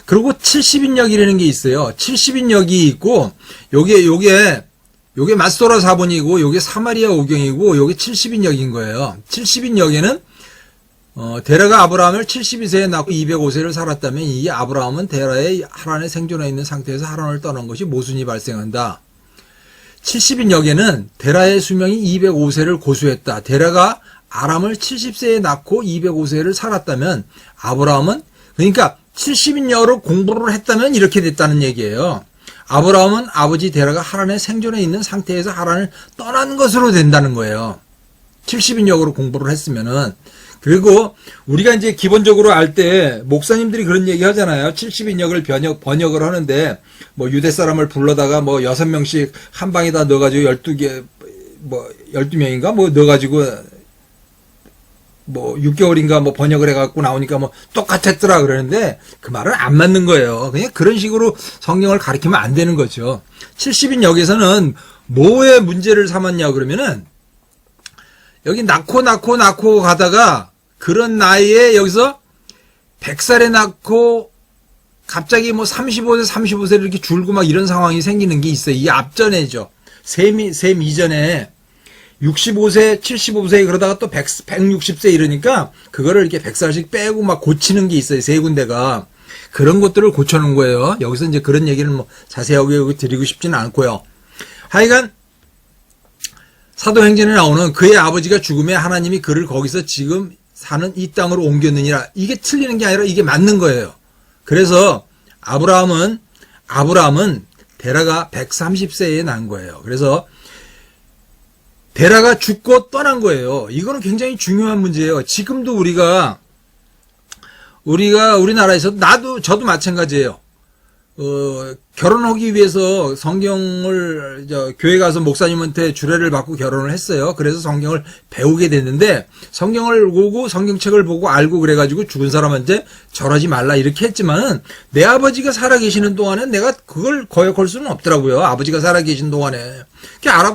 그리고 70인역이라는 게 있어요. 70인역이 있고 요게 마스토라 사본이고 요게 사마리아 오경이고 요게 70인역인 거예요. 70인역에는 데라가 아브라함을 72세에 낳고 205세를 살았다면 이 아브라함은 데라의 하란에 생존해 있는 상태에서 하란을 떠난 것이 모순이 발생한다. 70인 역에는 데라의 수명이 205세를 고수했다. 데라가 아람을 70세에 낳고 205세를 살았다면 아브라함은 그러니까 70인 역으로 공부를 했다면 이렇게 됐다는 얘기예요. 아브라함은 아버지 데라가 하란에 생존해 있는 상태에서 하란을 떠난 것으로 된다는 거예요. 70인 역으로 공부를 했으면은. 그리고 우리가 이제 기본적으로 알 때 목사님들이 그런 얘기 하잖아요. 70인 역을 번역을 하는데 뭐 유대 사람을 불러다가 뭐 6명씩 한 방에다 넣어가지고 12개, 뭐 12명인가 뭐 넣어가지고 뭐 6개월인가 뭐 번역을 해갖고 나오니까 뭐 똑같았더라 그러는데 그 말은 안 맞는 거예요. 그냥 그런 식으로 성경을 가리키면 안 되는 거죠. 70인 역에서는 뭐에 문제를 삼았냐 그러면은 여기 낳고 가다가 그런 나이에 여기서 100살에 낳고 갑자기 뭐 35세 이렇게 줄고 막 이런 상황이 생기는 게 있어요. 이 앞전에죠. 셈 이전에 65세, 75세 그러다가 또 160세 이러니까 그거를 이렇게 100살씩 빼고 막 고치는 게 있어요. 세 군데가. 그런 것들을 고쳐놓은 거예요. 여기서 이제 그런 얘기를 뭐 자세하게 드리고 싶지는 않고요. 하여간 사도행전에 나오는 그의 아버지가 죽음에 하나님이 그를 거기서 지금 사는 이 땅으로 옮겼느니라. 이게 틀리는 게 아니라 이게 맞는 거예요. 그래서 아브라함은 데라가 130세에 난 거예요. 그래서 데라가 죽고 떠난 거예요. 이거는 굉장히 중요한 문제예요. 지금도 우리가 우리나라에서 저도 마찬가지예요. 결혼하기 위해서 성경을 교회 가서 목사님한테 주례를 받고 결혼을 했어요. 그래서 성경을 배우게 됐는데 성경을 보고 성경책을 보고 알고 그래가지고 죽은 사람한테 절하지 말라 이렇게 했지만은 내 아버지가 살아계시는 동안에 내가 그걸 거역할 수는 없더라고요. 아버지가 살아계신 동안에.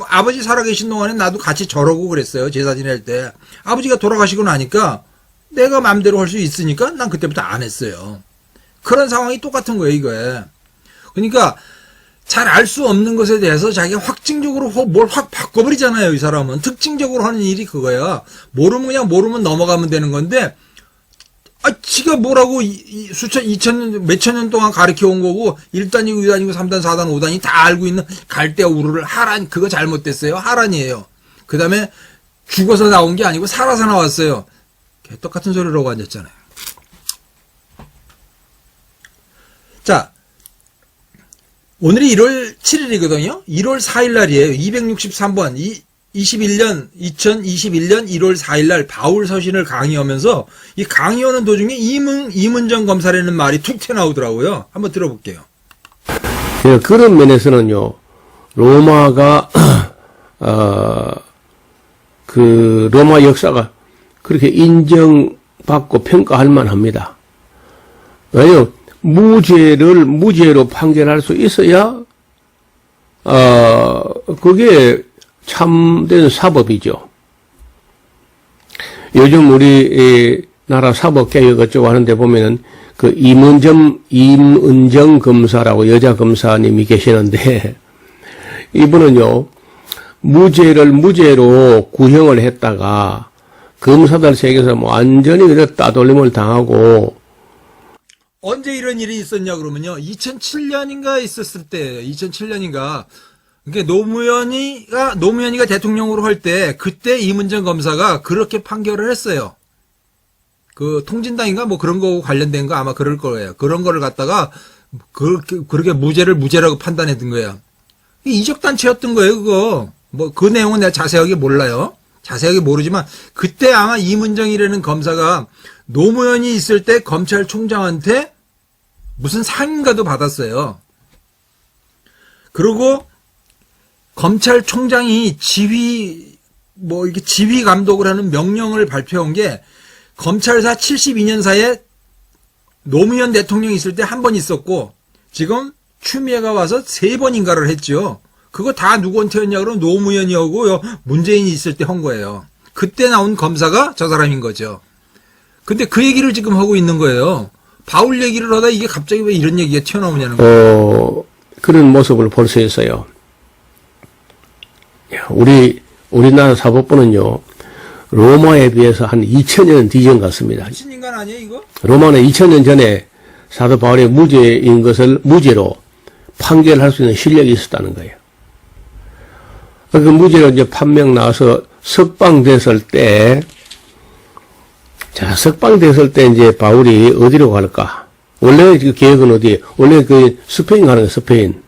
아버지 살아계신 동안에 나도 같이 절하고 그랬어요. 제사 지낼 때. 아버지가 돌아가시고 나니까 내가 마음대로 할 수 있으니까 난 그때부터 안 했어요. 그런 상황이 똑같은 거예요, 이거에. 그러니까 잘 알 수 없는 것에 대해서 자기가 확증적으로 뭘 확 바꿔버리잖아요, 이 사람은. 특징적으로 하는 일이 그거야. 모르면 넘어가면 되는 건데, 지가 뭐라고 몇천 년 동안 가르쳐 온 거고, 1단이고 2단이고 3단, 4단, 5단이 다 알고 있는 갈대우르를 하란, 그거 잘못됐어요. 하란이에요. 그 다음에 죽어서 나온 게 아니고 살아서 나왔어요. 똑같은 소리라고 앉았잖아요. 자, 오늘이 1월 7일이거든요. 1월 4일 날이에요. 263번. 2021년 1월 4일 날 바울 서신을 강의하면서 이 강의하는 도중에 이문정 검사라는 말이 툭 튀어나오더라고요. 한번 들어볼게요. 네, 그런 면에서는요. 로마가 그 로마 역사가 그렇게 인정받고 평가할 만합니다. 왜요? 무죄로 판결할 수 있어야, 그게 참된 사법이죠. 요즘 우리 나라 사법개혁 어쩌고 하는데 보면은 그 임은정 검사라고 여자 검사님이 계시는데, 이분은요, 무죄로 구형을 했다가, 검사들 세계에서 뭐 완전히 따돌림을 당하고, 언제 이런 일이 있었냐 그러면요. 2007년인가 있었을 때 2007년인가 그게 노무현이가 대통령으로 할 때 그때 이문정 검사가 그렇게 판결을 했어요. 그 통진당인가 뭐 그런 거 관련된 거 아마 그럴 거예요. 그런 거를 갖다가 그렇게 무죄라고 판단했던 거예요. 이적단체였던 거예요, 그거. 뭐 그 내용은 내가 자세하게 몰라요. 자세하게 모르지만 그때 아마 이문정이라는 검사가 노무현이 있을 때 검찰총장한테 무슨 상인가도 받았어요. 그리고 검찰총장이 지휘 감독을 하는 명령을 발표한 게 검찰사 72년사에 노무현 대통령이 있을 때 한 번 있었고 지금 추미애가 와서 3번인가를 했죠. 그거 다 누구한테 했냐 그러면 노무현이 하고 문재인이 있을 때 한 거예요. 그때 나온 검사가 저 사람인 거죠. 근데 그 얘기를 지금 하고 있는 거예요. 바울 얘기를 하다 이게 갑자기 왜 이런 얘기가 튀어나오냐는 거예요. 그런 모습을 볼 수 있어요. 우리나라 사법부는요, 로마에 비해서 한 2000년 뒤전 같습니다. 신인간 아니에요 이거? 로마는 2000년 전에 사도 바울의 무죄인 것을 무죄로 판결할 수 있는 실력이 있었다는 거예요. 그 무죄로 이제 판명 나와서 석방됐을 때, 자, 석방됐을 때 이제 바울이 어디로 갈까? 원래 그 계획은 어디에? 원래 그 스페인 가는 거예요, 스페인.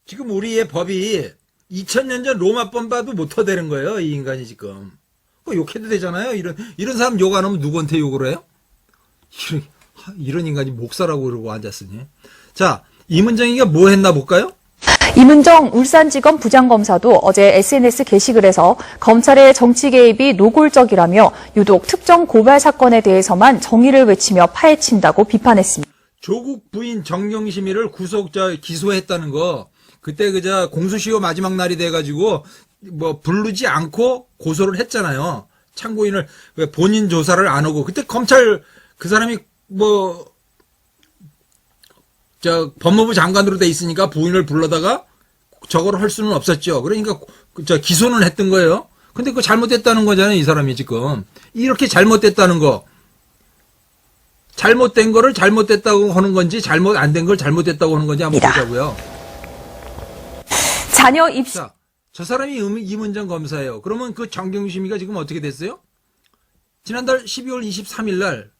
지금 우리의 법이 2000년 전 로마법 봐도 못 터대는 거예요, 이 인간이 지금. 욕해도 되잖아요. 이런 사람 욕 안 하면 누구한테 욕을 해요? 이런 인간이 목사라고 그러고 앉았으니. 자, 이문정이가 뭐 했나 볼까요? 이문정 울산지검 부장검사도 어제 SNS 게시글에서 검찰의 정치 개입이 노골적이라며 유독 특정 고발 사건에 대해서만 정의를 외치며 파헤친다고 비판했습니다. 조국 부인 정경심이를 기소했다는 거, 그때 공소시효 마지막 날이 돼가지고 부르지 않고 고소를 했잖아요. 참고인을 본인 조사를 안 하고, 그때 검찰 그 사람이 법무부 장관으로 돼 있으니까 부인을 불러다가 저거를 할 수는 없었죠. 그러니까 기소는 했던 거예요. 근데 그거 잘못됐다는 거잖아요, 이 사람이 지금. 이렇게 잘못됐다는 거. 잘못된 거를 잘못됐다고 하는 건지, 잘못 안 된 걸 잘못됐다고 하는 건지 한번 보자고요. 자녀 입시. 자, 저 사람이 이문정 검사예요. 그러면 그 정경심이가 지금 어떻게 됐어요? 지난달 12월 23일 날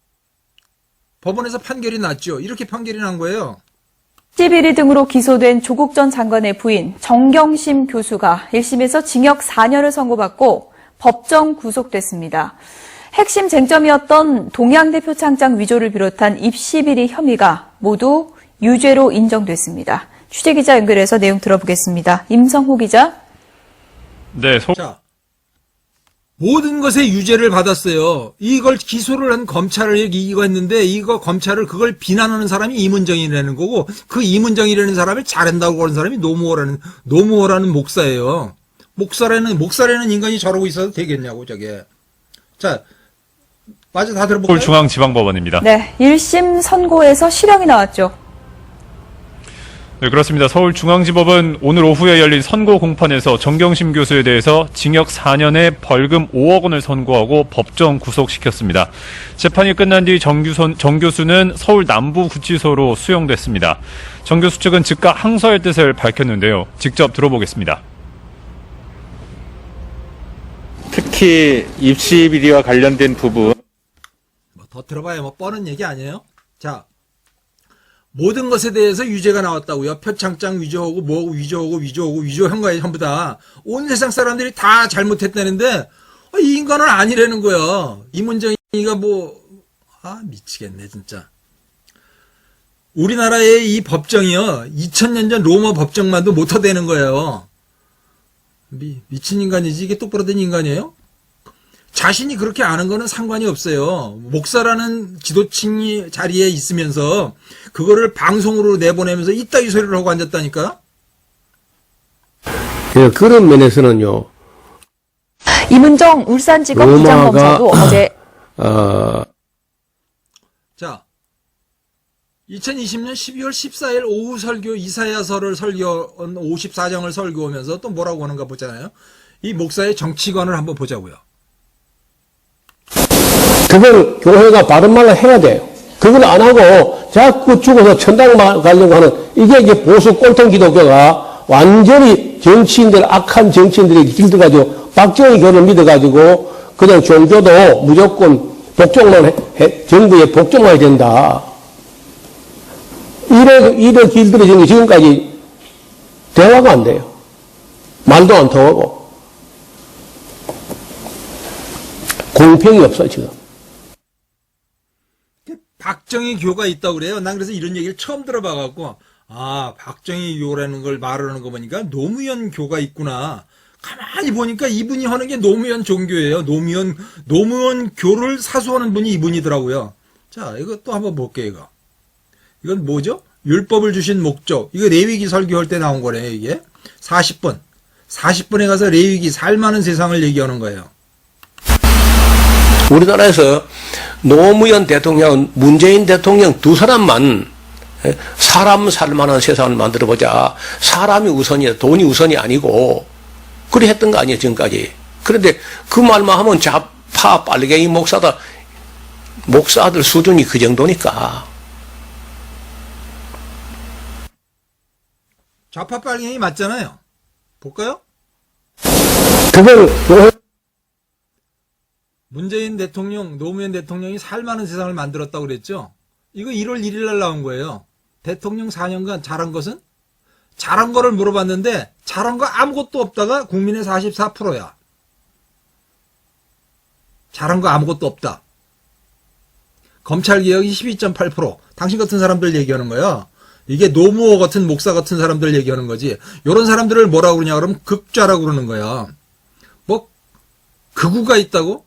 법원에서 판결이 났죠. 이렇게 판결이 난 거예요. 시비리 등으로 기소된 조국 전 장관의 부인 정경심 교수가 1심에서 징역 4년을 선고받고 법정 구속됐습니다. 핵심 쟁점이었던 동양대표 창장 위조를 비롯한 입시비리 혐의가 모두 유죄로 인정됐습니다. 취재기자 연결해서 내용 들어보겠습니다. 임성호 기자. 네, 자, 모든 것에 유죄를 받았어요. 이걸 기소를 한 검찰을 이거 했는데, 이거 검찰을 그걸 비난하는 사람이 이문정이라는 거고, 그 이문정이라는 사람을 잘한다고 하는 사람이 노무호라는 목사예요. 목사라는 인간이 저러고 있어도 되겠냐고, 저게. 자, 맞아, 다 들어볼까요? 서울중앙지방법원입니다. 네, 1심 선고에서 실형이 나왔죠. 네, 그렇습니다. 서울중앙지법은 오늘 오후에 열린 선고 공판에서 정경심 교수에 대해서 징역 4년에 벌금 5억 원을 선고하고 법정 구속시켰습니다. 재판이 끝난 뒤 정 교수는 서울 남부구치소로 수용됐습니다. 정 교수 측은 즉각 항소할 뜻을 밝혔는데요. 직접 들어보겠습니다. 특히 입시 비리와 관련된 부분. 더 들어봐야 뻔한 얘기 아니에요? 자, 모든 것에 대해서 유죄가 나왔다고요. 표창장 위조하고 위조한 거예요. 전부 다. 온 세상 사람들이 다 잘못했다는데 이 인간은 아니라는 거예요. 이문정이가 미치겠네 진짜. 우리나라의 이 법정이요. 2000년 전 로마 법정만도 못 터대는 거예요. 미친 인간이지 이게 똑바로 된 인간이에요? 자신이 그렇게 아는 거는 상관이 없어요. 목사라는 지도층이 자리에 있으면서 그거를 방송으로 내보내면서 이따위 소리를 하고 앉았다니까? 그런 면에서는요. 이문정 울산지검 부장검사도 어제 자, 2020년 12월 14일 오후 설교 이사야서를 54장을 설교하면서 또 뭐라고 하는가 보잖아요. 이 목사의 정치관을 한번 보자고요. 그걸 교회가 바른 말로 해야 돼요. 그걸 안 하고 자꾸 죽어서 천당 가려고 하는 이게 보수 꼴통 기독교가 완전히 악한 정치인들에게 길들어가지고 박정희 교를 믿어가지고 그냥 종교도 무조건 정부에 복종만 해야 된다. 이래 길들어지는 게 지금까지 대화가 안 돼요. 말도 안 통하고. 공평이 없어 지금. 박정희 교가 있다고 그래요. 난 그래서 이런 얘기를 처음 들어봐갖고 박정희 교라는 걸 말하는 거 보니까 노무현 교가 있구나. 가만히 보니까 이분이 하는 게 노무현 종교예요. 노무현 교를 사수하는 분이 이분이더라고요. 자, 이거 또 한번 볼게요. 이건 뭐죠? 율법을 주신 목적. 이거 레위기 설교할 때 나온 거래요. 이게 40분에 가서 레위기 살만한 세상을 얘기하는 거예요. 우리나라에서 노무현 대통령, 문재인 대통령 두 사람만 사람 살만한 세상을 만들어보자. 사람이 우선이야. 돈이 우선이 아니고. 그래 했던 거 아니에요, 지금까지. 그런데 그 말만 하면 좌파 빨갱이 목사다. 목사들 수준이 그 정도니까. 좌파 빨갱이 맞잖아요. 볼까요? 그걸 문재인 대통령, 노무현 대통령이 살만한 세상을 만들었다고 그랬죠? 이거 1월 1일 날 나온 거예요. 대통령 4년간 잘한 것은? 잘한 거를 물어봤는데 잘한 거 아무것도 없다가 국민의 44%야. 잘한 거 아무것도 없다. 검찰개혁이 12.8%. 당신 같은 사람들 얘기하는 거야. 이게 노무호 같은 목사 같은 사람들 얘기하는 거지. 이런 사람들을 뭐라고 그러냐 그러면 극좌라고 그러는 거야. 뭐 극우가 있다고?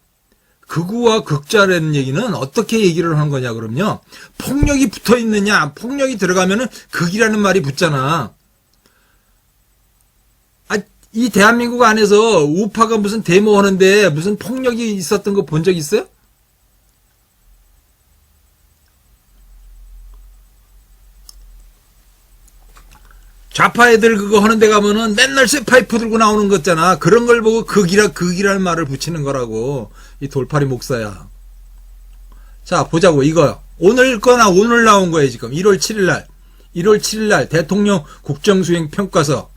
극우와 극좌라는 얘기는 어떻게 얘기를 하는 거냐 그러면요. 폭력이 붙어 있느냐, 폭력이 들어가면은 극이라는 말이 붙잖아. 이 대한민국 안에서 우파가 무슨 데모하는데 무슨 폭력이 있었던 거 본 적 있어요? 좌파 애들 그거 하는 데 가면은 맨날 쇠파이프 들고 나오는 거 있잖아. 그런 걸 보고 극이라는 말을 붙이는 거라고. 이 돌팔이 목사야. 자, 보자고, 이거. 오늘 나온 거예요, 지금. 1월 7일 날. 1월 7일 날 대통령 국정수행 평가서.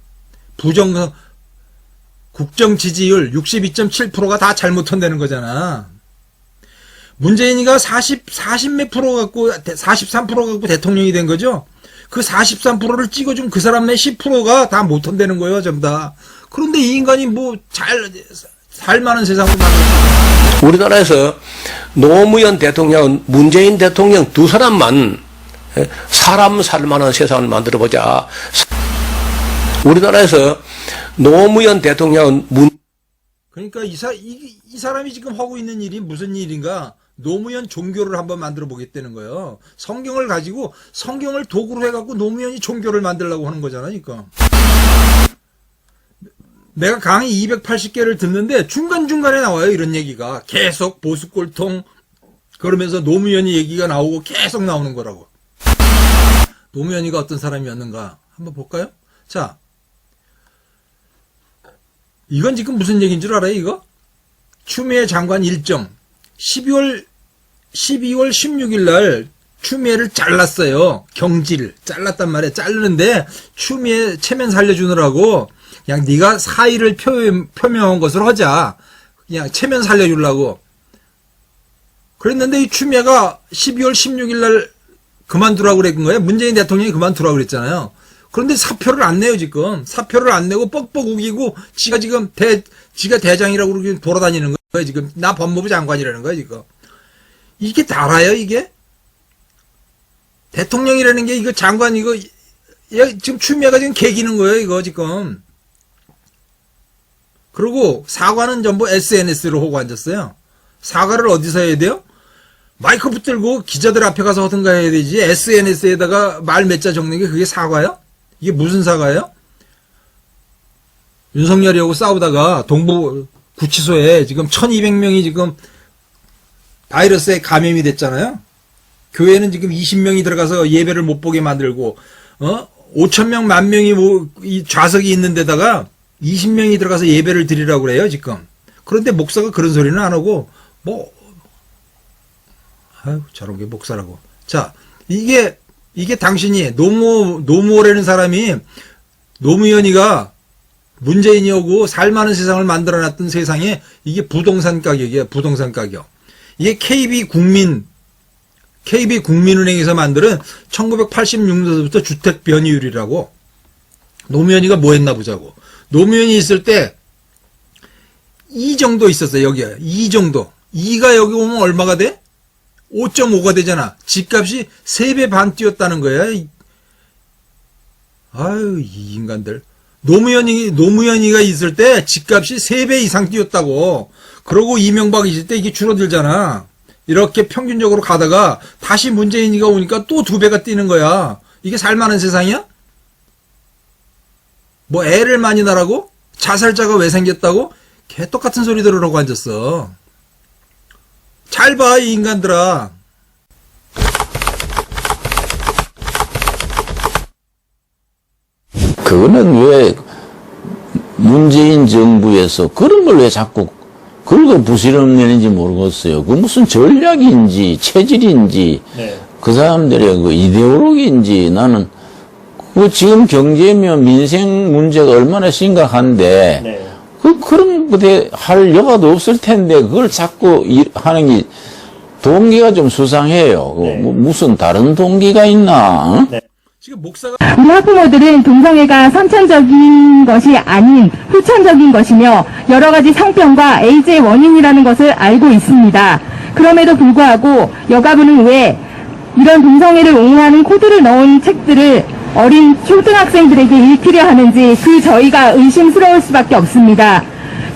국정 지지율 62.7%가 다 잘못한다는 거잖아. 문재인이가 40몇 프로 갖고, 43% 갖고 대통령이 된 거죠? 그 43%를 찍어준 그 사람의 10%가 다 못한다는 거예요, 전부 다. 그런데 이 인간이 살만한 세상을 만들었어. 우리나라에서 노무현 대통령, 문재인 대통령 두 사람만 사람 살만한 세상을 만들어보자. 우리나라에서 노무현 대통령, 그러니까 이 사람이 지금 하고 있는 일이 무슨 일인가? 노무현 종교를 한번 만들어 보겠다는 거예요. 성경을 가지고 성경을 도구로 해갖고 노무현이 종교를 만들려고 하는 거잖아, 그러니까. 내가 강의 280개를 듣는데 중간중간에 나와요, 이런 얘기가. 계속 보수골통 그러면서 노무현이 얘기가 나오고 계속 나오는 거라고. 노무현이가 어떤 사람이었는가 한번 볼까요? 자, 이건 지금 무슨 얘기인 줄 알아요, 이거? 추미애 장관 일정 12월 16일 날 추미애를 잘랐어요. 경질 잘랐단 말이에요. 자르는데 추미애 체면 살려주느라고 그냥 네가 사의를 표명한 것으로 하자. 그냥 체면 살려주려고. 그랬는데 이 추미애가 12월 16일 날 그만두라고 그랬던 거예요. 문재인 대통령이 그만두라고 그랬잖아요. 그런데 사표를 안 내요, 지금. 사표를 안 내고 뻑뻑 우기고 지가 지금 지가 대장이라고 그러고 돌아다니는 거예요, 지금. 나 법무부 장관이라는 거예요, 지금. 이게 달아요, 이게? 대통령이라는 게 이거 장관 이거 지금 추미애가 지금 개기는 거예요, 이거 지금. 그리고 사과는 전부 SNS로 하고 앉았어요. 사과를 어디서 해야 돼요? 마이크 붙들고 기자들 앞에 가서 하든가 해야 되지. SNS에다가 말 몇 자 적는 게 그게 사과예요? 이게 무슨 사과예요? 윤석열이하고 싸우다가 동부 구치소에 지금 1200명이 지금 바이러스에 감염이 됐잖아요. 교회는 지금 20명이 들어가서 예배를 못 보게 만들고 5,000명, 10,000명이 이 좌석이 있는 데다가 20명이 들어가서 예배를 드리라고 그래요, 지금. 그런데 목사가 그런 소리는 안 하고 아유, 저런 게 목사라고. 자, 이게 당신이 노무호라는 사람이 노무현이가 문재인이 오고 살만한 세상을 만들어놨던 세상에 이게 부동산 가격이에요. 부동산 가격. 이게 KB국민은행에서 만드는 1986년도부터 주택 변이율이라고. 노무현이가 뭐 했나 보자고. 노무현이 있을 때 2 정도 있었어요. 여기에 2 정도. 2가 여기 오면 얼마가 돼? 5.5가 되잖아. 집값이 3배 반 뛰었다는 거야. 아유, 이 인간들. 노무현이가 있을 때 집값이 3배 이상 뛰었다고. 그러고 이명박이 있을 때 이게 줄어들잖아. 이렇게 평균적으로 가다가 다시 문재인이가 오니까 또 2배가 뛰는 거야. 이게 살만한 세상이야? 뭐 애를 많이 낳으라고? 자살자가 왜 생겼다고? 개떡같은 소리 들으라고 앉았어. 잘 봐, 이 인간들아. 그거는 왜 문재인 정부에서 그런 걸 왜 자꾸 긁어 부스럼내는지 모르겠어요. 그 무슨 전략인지 체질인지 그 사람들의 그 이데올로기인지 나는 그 지금 경제며 민생 문제가 얼마나 심각한데 그런 것에 할 여가도 없을 텐데 그걸 자꾸 하는 게 동기가 좀 수상해요. 무슨 다른 동기가 있나? 지금 목사가 우리 학부모들은 동성애가 선천적인 것이 아닌 후천적인 것이며 여러 가지 성병과 에이즈의 원인이라는 것을 알고 있습니다. 그럼에도 불구하고 여가부는 왜 이런 동성애를 옹호하는 코드를 넣은 책들을 어린 초등학생들에게 읽히려 하는지 그 저희가 의심스러울 수밖에 없습니다.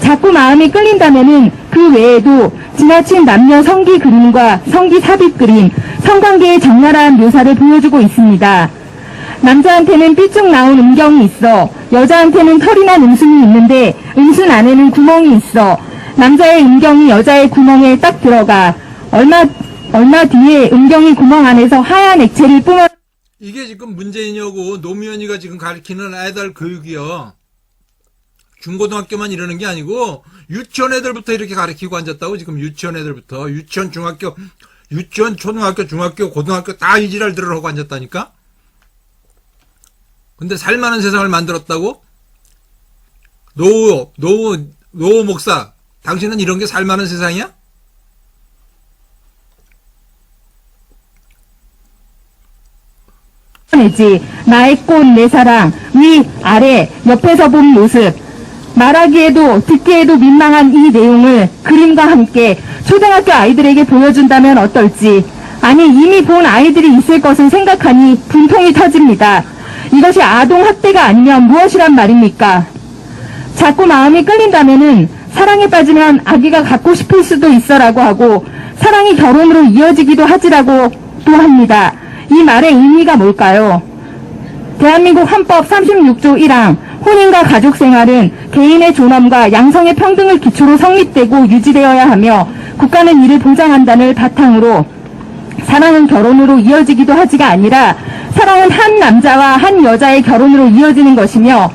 자꾸 마음이 끌린다면은 그 외에도 지나친 남녀 성기 그림과 성기 삽입 그림, 성관계의 적나라한 묘사를 보여주고 있습니다. 남자한테는 삐쭉 나온 음경이 있어 여자한테는 털이 난 음순이 있는데 음순 안에는 구멍이 있어 남자의 음경이 여자의 구멍에 딱 들어가 얼마 뒤에 음경이 구멍 안에서 하얀 액체를 뿜어 이게 지금 문재인이하고 노무현이가 지금 가르치는 애들 교육이요. 중고등학교만 이러는 게 아니고 유치원 애들부터 이렇게 가르치고 앉았다고. 지금 유치원 애들부터 유치원 초등학교 중학교 고등학교 다 이 지랄 들으라고 앉았다니까. 근데 살만한 세상을 만들었다고? 노 목사, 당신은 이런 게 살만한 세상이야? 내지 나의 꽃 내 사랑 위 아래 옆에서 본 모습 말하기에도 듣기에도 민망한 이 내용을 그림과 함께 초등학교 아이들에게 보여준다면 어떨지. 아니 이미 본 아이들이 있을 것을 생각하니 분통이 터집니다. 이것이 아동학대가 아니면 무엇이란 말입니까? 자꾸 마음이 끌린다면은 사랑에 빠지면 아기가 갖고 싶을 수도 있어라고 하고 사랑이 결혼으로 이어지기도 하지라고 또 합니다. 이 말의 의미가 뭘까요? 대한민국 헌법 36조 1항 혼인과 가족생활은 개인의 존엄과 양성의 평등을 기초로 성립되고 유지되어야 하며 국가는 이를 보장한다는 바탕으로 사랑은 결혼으로 이어지기도 하지가 아니라 사랑은 한 남자와 한 여자의 결혼으로 이어지는 것이며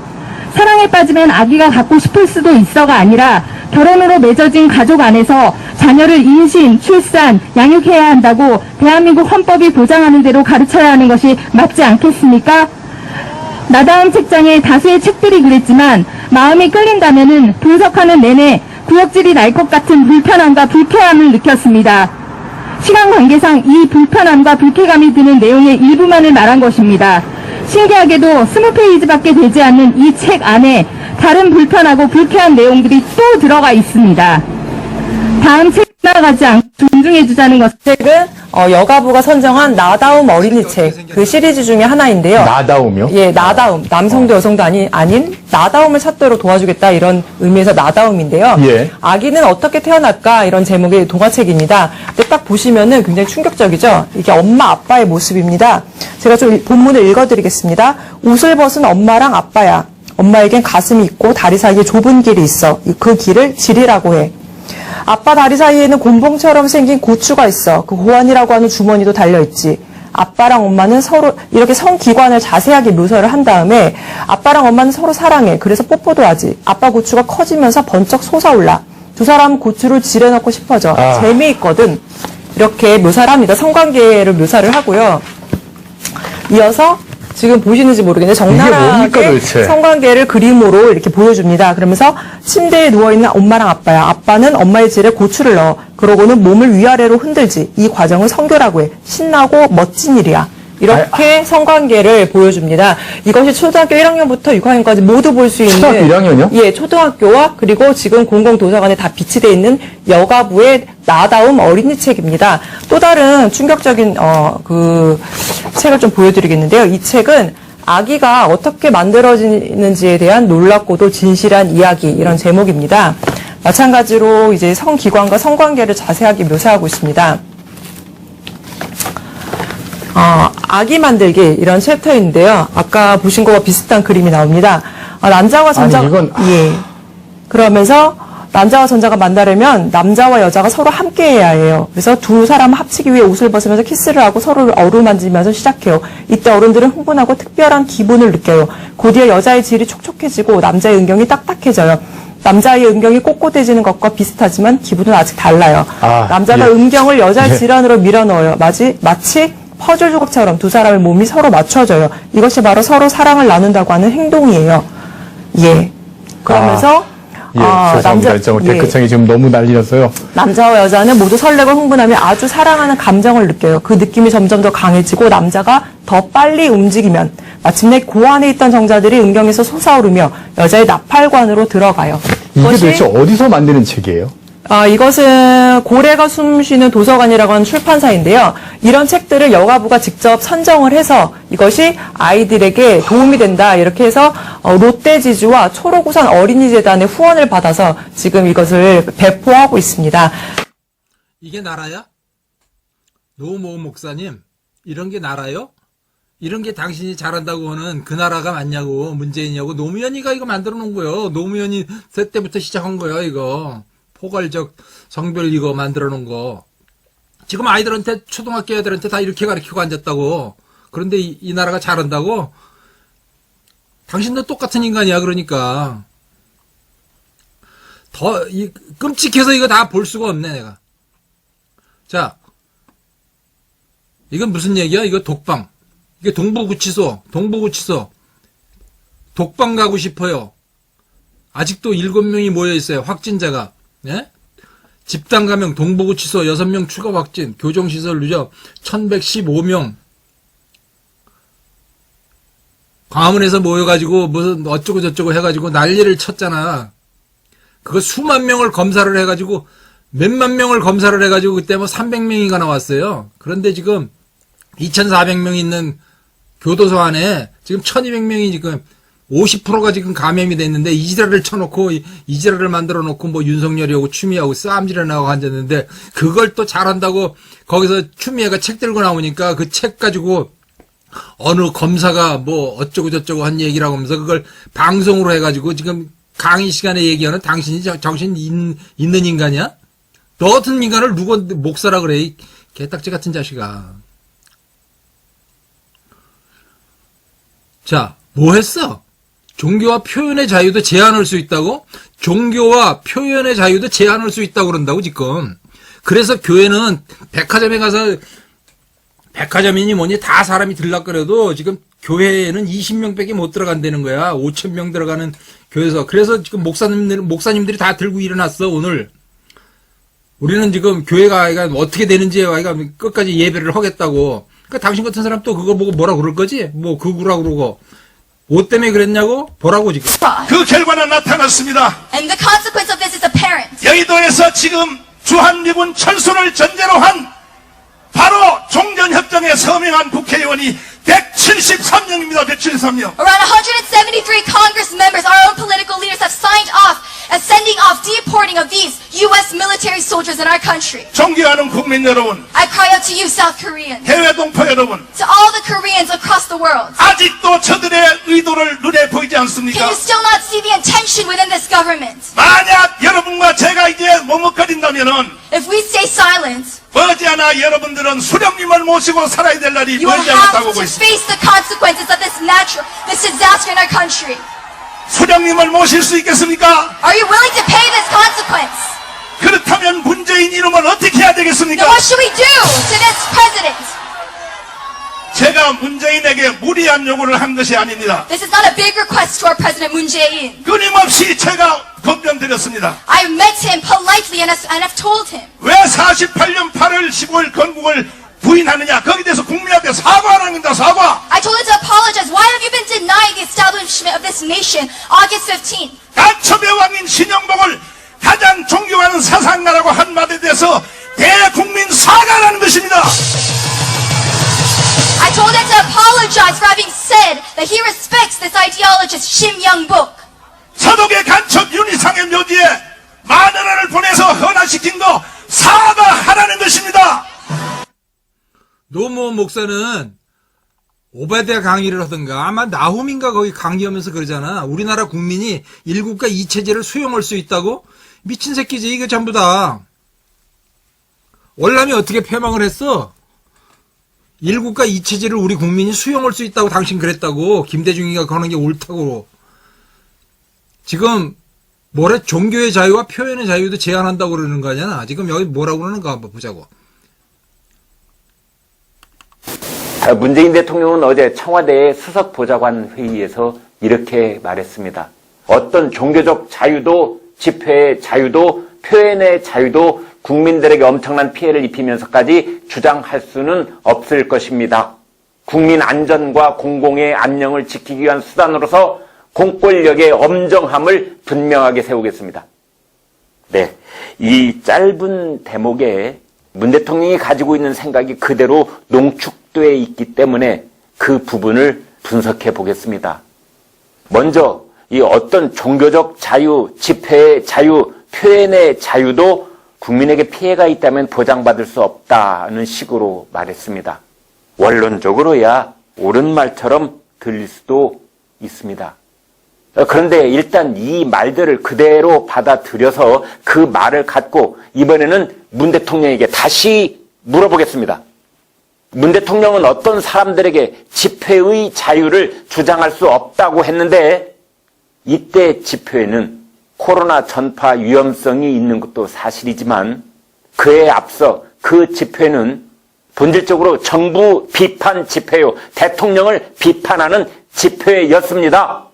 사랑에 빠지면 아기가 갖고 싶을 수도 있어가 아니라 결혼으로 맺어진 가족 안에서 자녀를 임신, 출산, 양육해야 한다고 대한민국 헌법이 보장하는 대로 가르쳐야 하는 것이 맞지 않겠습니까? 나다운 책장에 다수의 책들이 그랬지만 마음이 끌린다면은 분석하는 내내 구역질이 날 것 같은 불편함과 불쾌함을 느꼈습니다. 시간 관계상 이 불편함과 불쾌감이 드는 내용의 일부만을 말한 것입니다. 신기하게도 20페이지밖에 되지 않는 이 책 안에 다른 불편하고 불쾌한 내용들이 또 들어가 있습니다. 다음 책 나가지 않고 존중해주자는 것. 책은 여가부가 선정한 나다움 어린이 책, 그 시리즈 중에 하나인데요. 나다움이요? 예, 나다움. 남성도 여성도 아닌 나다움을 찾도록 도와주겠다 이런 의미에서 나다움인데요. 예. 아기는 어떻게 태어날까 이런 제목의 동화책입니다. 근데 딱 보시면은 굉장히 충격적이죠. 이게 엄마 아빠의 모습입니다. 제가 좀 본문을 읽어드리겠습니다. 옷을 벗은 엄마랑 아빠야. 엄마에겐 가슴이 있고 다리 사이에 좁은 길이 있어. 그 길을 질이라고 해. 아빠 다리 사이에는 곤봉처럼 생긴 고추가 있어. 그 고환이라고 하는 주머니도 달려있지. 아빠랑 엄마는 서로 이렇게 성기관을 자세하게 묘사를 한 다음에 아빠랑 엄마는 서로 사랑해. 그래서 뽀뽀도 하지. 아빠 고추가 커지면서 번쩍 솟아올라. 두 사람은 고추를 지려넣고 싶어져. 재미있거든. 이렇게 묘사를 합니다. 성관계를 묘사를 하고요. 이어서 지금 보시는지 모르겠는데 적나라하게 성관계를 그림으로 이렇게 보여줍니다. 그러면서 침대에 누워있는 엄마랑 아빠야. 아빠는 엄마의 질에 고추를 넣어. 그러고는 몸을 위아래로 흔들지. 이 과정을 성교라고 해. 신나고 멋진 일이야. 이렇게 성관계를 보여줍니다. 이것이 초등학교 1학년부터 6학년까지 모두 볼 수 있는 초등학교 1학년이요? 예, 초등학교와 그리고 지금 공공도서관에 다 비치되어 있는 여가부의 나다움 어린이 책입니다. 또 다른 충격적인 그 책을 좀 보여드리겠는데요. 이 책은 아기가 어떻게 만들어지는지에 대한 놀랍고도 진실한 이야기 이런 제목입니다. 마찬가지로 이제 성기관과 성관계를 자세하게 묘사하고 있습니다. 아기 만들기 이런 챕터인데요. 아까 보신 거와 비슷한 그림이 나옵니다. 남자와 아니, 이건 예. 그러면서 남자와 전자가 만나려면 남자와 여자가 서로 함께 해야 해요. 그래서 두 사람 합치기 위해 옷을 벗으면서 키스를 하고 서로를 어루만지면서 시작해요. 이때 어른들은 흥분하고 특별한 기분을 느껴요. 곧이어 여자의 질이 촉촉해지고 남자의 은경이 딱딱해져요. 남자의 은경이 꼿꼿해지는 것과 비슷하지만 기분은 아직 달라요. 남자가 예. 은경을 여자의 예. 질환으로 밀어넣어요. 마치 퍼즐 조각처럼 두 사람의 몸이 서로 맞춰져요. 이것이 바로 서로 사랑을 나눈다고 하는 행동이에요. 예. 그러면서 예, 죄송합니다. 댓글창이 지금 너무 난리났어요. 남자와 여자는 모두 설레고 흥분하며 아주 사랑하는 감정을 느껴요. 그 느낌이 점점 더 강해지고 남자가 더 빨리 움직이면 마침내 고안에 있던 정자들이 은경에서 솟아오르며 여자의 나팔관으로 들어가요. 이게 이것이 도대체 어디서 만드는 책이에요? 이것은 고래가 숨쉬는 도서관이라고 하는 출판사인데요. 이런 책들을 여가부가 직접 선정을 해서 이것이 아이들에게 도움이 된다 이렇게 해서 롯데지주와 초록우산 어린이재단의 후원을 받아서 지금 이것을 배포하고 있습니다. 이게 나라야? 노모 목사님, 이런 게 나라요? 이런 게 당신이 잘한다고 하는 그 나라가 맞냐고, 문재인이냐고. 노무현이가 이거 만들어 놓은 거예요. 노무현이 때부터 시작한 거예요, 이거. 포괄적 성별 이거 만들어 놓은 거. 지금 아이들한테, 초등학교 애들한테 다 이렇게 가르치고 앉았다고. 그런데 이 나라가 잘한다고? 당신도 똑같은 인간이야, 그러니까. 끔찍해서 이거 다 볼 수가 없네, 내가. 자, 이건 무슨 얘기야? 이거 독방. 이게 동부구치소. 독방 가고 싶어요. 아직도 7명이 모여있어요. 확진자가. 예? 집단 감염, 동부구치소 6명 추가 확진, 교정시설 누적 1115명. 광화문에서 모여가지고 무슨 어쩌고 저쩌고 해가지고 난리를 쳤잖아. 그거 수만 명을 검사를 해가지고 몇만 명을 검사를 해가지고 그때 뭐 300명이가 나왔어요. 그런데 지금 2,400명이 있는 교도소 안에 지금 1,200명이 지금 50%가 지금 감염이 됐는데 이지랄을 쳐놓고 이지랄을 만들어 놓고 뭐 윤석열이하고 추미애하고 싸움질해나고 앉았는데 그걸 또 잘한다고 거기서 추미애가 책 들고 나오니까 그 책 가지고 어느 검사가 뭐 어쩌고 저쩌고 한 얘기라고 하면서 그걸 방송으로 해가지고 지금 강의 시간에 얘기하는 당신이 정신 있는 인간이야? 너 같은 인간을 누가 목사라 그래, 이 개딱지 같은 자식아. 자, 뭐 했어? 종교와 표현의 자유도 제한할 수 있다고? 종교와 표현의 자유도 제한할 수 있다고 그런다고, 지금. 그래서 교회는 백화점에 가서, 백화점이니 뭐니 다 사람이 들락거려도 지금 교회에는 20명밖에 못 들어간다는 거야. 5,000명 들어가는 교회에서. 그래서 지금 목사님들이 다 들고 일어났어, 오늘. 우리는 지금 교회가 어떻게 되는지 끝까지 예배를 하겠다고. 그러니까 당신 같은 사람 또 그거 보고 뭐라 그럴 거지? 뭐 그거라 그러고. 뭐 때문에 그랬냐고? 보라고 지금. 그 결과는 나타났습니다. And the consequence of this is apparent. 여의도에서 지금 주한미군 철수를 전제로 한 바로 종전협정에 서명한 국회의원이 173명입니다. 173명. Around 173 Congress members, our own political leaders, have signed off as sending off deporting of these U.S. military soldiers in our country. 존경하는 국민 여러분, I cry out to you, South Koreans, 해외 동포 여러분, to all the Koreans across the world. 아직도 저들의 의도를 눈에 보이지 Can 않습니까? you still not see the intention within this government? 만약 여러분과 제가 이제 머뭇거린다면은 If we stay silent, 머지않아 여러분들은 수령님을 모시고 살아야 될 날이 you will 멀지 않아 have 다가오고 to 있습니다. face the consequences of this disaster in our country. 수령님을 모실 수 있겠습니까? Are you willing to pay this consequence? 그렇다면 문재인 이름을 어떻게 해야 되겠습니까? Then what should we do to this president? 제가 문재인에게 무리한 요구를 한 것이 아닙니다. This is not a big request to our President Moon Jae-in. 끊임없이 제가 겁변드렸습니다. I met him politely and have told him. 왜 48년 8월 15일 건국을 부인하느냐? 거기에 대해서 국민한테 사과하라는 겁니다. 사과. I told him to apologize. Why have you been denying the establishment of this nation August 15th? 간첩의 왕인 신영복을 가장 존경하는 사상가라고 한 말에 대해서 대국민 사과라는 것입니다. I told him to apologize for having said that he respects this ideologist Shim Young-bok. 서독의 간첩 윤희상의 묘지에 마누라를 보내서 헌화시킨 거 사과하라는 것입니다. 노무현 목사는 오바댜 강의를 하던가 아마 나훔인가 거기 강의하면서 그러잖아. 우리나라 국민이 일국가 이체제를 수용할 수 있다고? 미친 새끼지 이게 전부 다. 월남이 어떻게 폐망을 했어? 1국가 2체제를 우리 국민이 수용할 수 있다고 당신 그랬다고. 김대중이가 거는 게 옳다고. 지금 뭐래? 종교의 자유와 표현의 자유도 제한한다고 그러는 거 아니야? 지금 여기 뭐라고 그러는가 한번 보자고. 문재인 대통령은 어제 청와대 수석보좌관 회의에서 이렇게 말했습니다. 어떤 종교적 자유도 집회의 자유도 표현의 자유도 국민들에게 엄청난 피해를 입히면서까지 주장할 수는 없을 것입니다. 국민 안전과 공공의 안녕을 지키기 위한 수단으로서 공권력의 엄정함을 분명하게 세우겠습니다. 네, 이 짧은 대목에 문 대통령이 가지고 있는 생각이 그대로 농축되어 있기 때문에 그 부분을 분석해 보겠습니다. 먼저 이 어떤 종교적 자유, 집회의 자유, 표현의 자유도 국민에게 피해가 있다면 보장받을 수 없다는 식으로 말했습니다. 원론적으로야 옳은 말처럼 들릴 수도 있습니다. 그런데 일단 이 말들을 그대로 받아들여서 그 말을 갖고 이번에는 문 대통령에게 다시 물어보겠습니다. 문 대통령은 어떤 사람들에게 집회의 자유를 주장할 수 없다고 했는데 이때 집회에는 코로나 전파 위험성이 있는 것도 사실이지만 그에 앞서 그 집회는 본질적으로 정부 비판 집회요. 대통령을 비판하는 집회였습니다.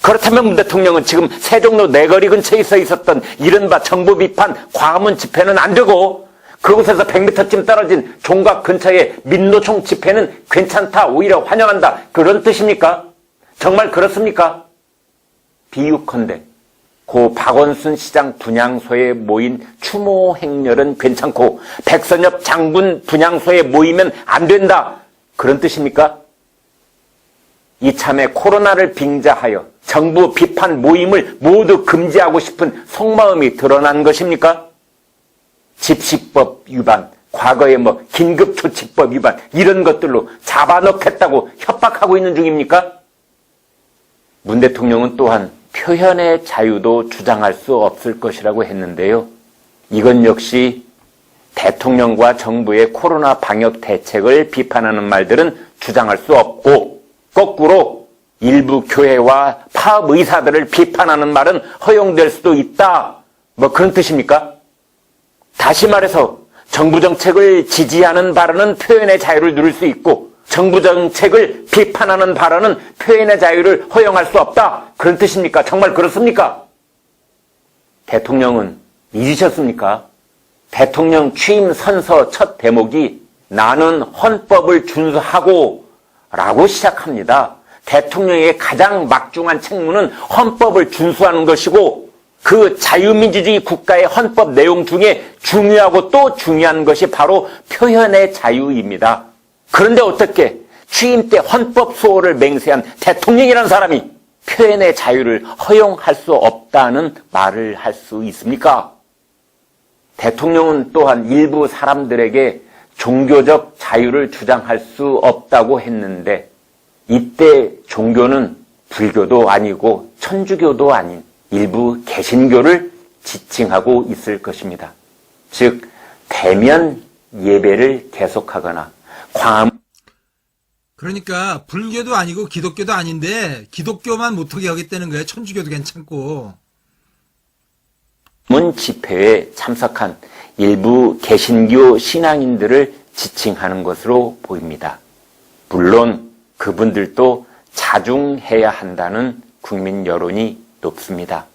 그렇다면 문 대통령은 지금 세종로 내거리 근처에 있었던 이른바 정부 비판 광화문 집회는 안 되고 그곳에서 100m쯤 떨어진 종각 근처의 민노총 집회는 괜찮다, 오히려 환영한다. 그런 뜻입니까? 정말 그렇습니까? 비유컨대 고 박원순 시장 분향소에 모인 추모 행렬은 괜찮고 백선엽 장군 분향소에 모이면 안 된다. 그런 뜻입니까? 이참에 코로나를 빙자하여 정부 비판 모임을 모두 금지하고 싶은 속마음이 드러난 것입니까? 집시법 위반, 과거에 긴급조치법 위반 이런 것들로 잡아넣겠다고 협박하고 있는 중입니까? 문 대통령은 또한 표현의 자유도 주장할 수 없을 것이라고 했는데요. 이건 역시 대통령과 정부의 코로나 방역 대책을 비판하는 말들은 주장할 수 없고 거꾸로 일부 교회와 파업의사들을 비판하는 말은 허용될 수도 있다. 그런 뜻입니까? 다시 말해서 정부 정책을 지지하는 발언은 표현의 자유를 누릴 수 있고 정부 정책을 비판하는 발언은 표현의 자유를 허용할 수 없다. 그런 뜻입니까? 정말 그렇습니까? 대통령은 잊으셨습니까? 대통령 취임 선서 첫 대목이 나는 헌법을 준수하고 라고 시작합니다. 대통령의 가장 막중한 책무는 헌법을 준수하는 것이고 그 자유민주주의 국가의 헌법 내용 중에 중요하고 또 중요한 것이 바로 표현의 자유입니다. 그런데 어떻게 취임 때 헌법 수호를 맹세한 대통령이라는 사람이 표현의 자유를 허용할 수 없다는 말을 할 수 있습니까? 대통령은 또한 일부 사람들에게 종교적 자유를 주장할 수 없다고 했는데 이때 종교는 불교도 아니고 천주교도 아닌 일부 개신교를 지칭하고 있을 것입니다. 즉 대면 예배를 계속하거나 그러니까 불교도 아니고 기독교도 아닌데 기독교만 못하게 하겠다는 거예요. 천주교도 괜찮고. 문 집회에 참석한 일부 개신교 신앙인들을 지칭하는 것으로 보입니다. 물론 그분들도 자중해야 한다는 국민 여론이 높습니다.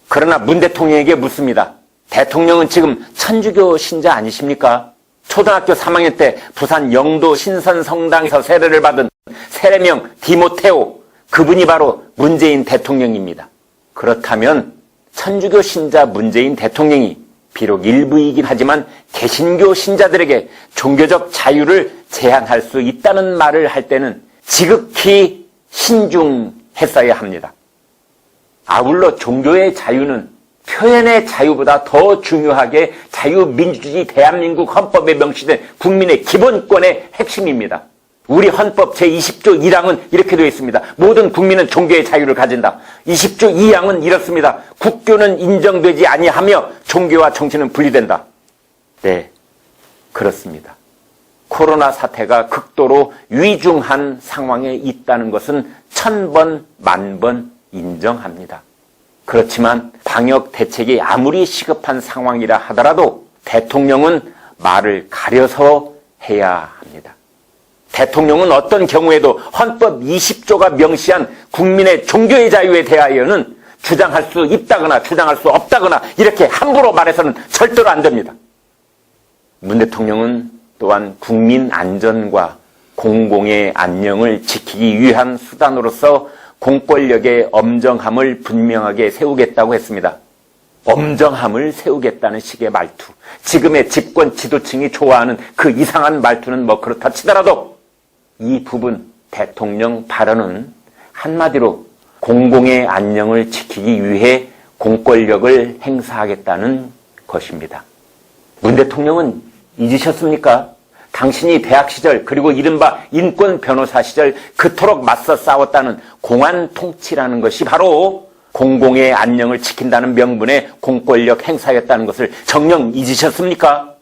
그러나 문 대통령에게 묻습니다. 대통령은 지금 천주교 신자 아니십니까? 초등학교 3학년 때 부산 영도 신선성당에서 세례를 받은 세례명 디모테오, 그분이 바로 문재인 대통령입니다. 그렇다면 천주교 신자 문재인 대통령이 비록 일부이긴 하지만 개신교 신자들에게 종교적 자유를 제한할 수 있다는 말을 할 때는 지극히 신중했어야 합니다. 아울러 종교의 자유는 표현의 자유보다 더 중요하게 자유민주주의 대한민국 헌법에 명시된 국민의 기본권의 핵심입니다. 우리 헌법 제20조 1항은 이렇게 되어 있습니다. 모든 국민은 종교의 자유를 가진다. 20조 2항은 이렇습니다. 국교는 인정되지 아니하며 종교와 정치는 분리된다. 네, 그렇습니다. 코로나 사태가 극도로 위중한 상황에 있다는 것은 1000번, 10,000번 인정합니다. 그렇지만 방역 대책이 아무리 시급한 상황이라 하더라도 대통령은 말을 가려서 해야 합니다. 대통령은 어떤 경우에도 헌법 20조가 명시한 국민의 종교의 자유에 대하여는 주장할 수 있다거나 주장할 수 없다거나 이렇게 함부로 말해서는 절대로 안 됩니다. 문 대통령은 또한 국민 안전과 공공의 안녕을 지키기 위한 수단으로서 공권력의 엄정함을 분명하게 세우겠다고 했습니다. 엄정함을 세우겠다는 식의 말투. 지금의 집권 지도층이 좋아하는 그 이상한 말투는 뭐 그렇다 치더라도 이 부분 대통령 발언은 한마디로 공공의 안녕을 지키기 위해 공권력을 행사하겠다는 것입니다. 문 대통령은 잊으셨습니까? 당신이 대학 시절 그리고 이른바 인권 변호사 시절 그토록 맞서 싸웠다는 공안 통치라는 것이 바로 공공의 안녕을 지킨다는 명분의 공권력 행사였다는 것을 정녕 잊으셨습니까?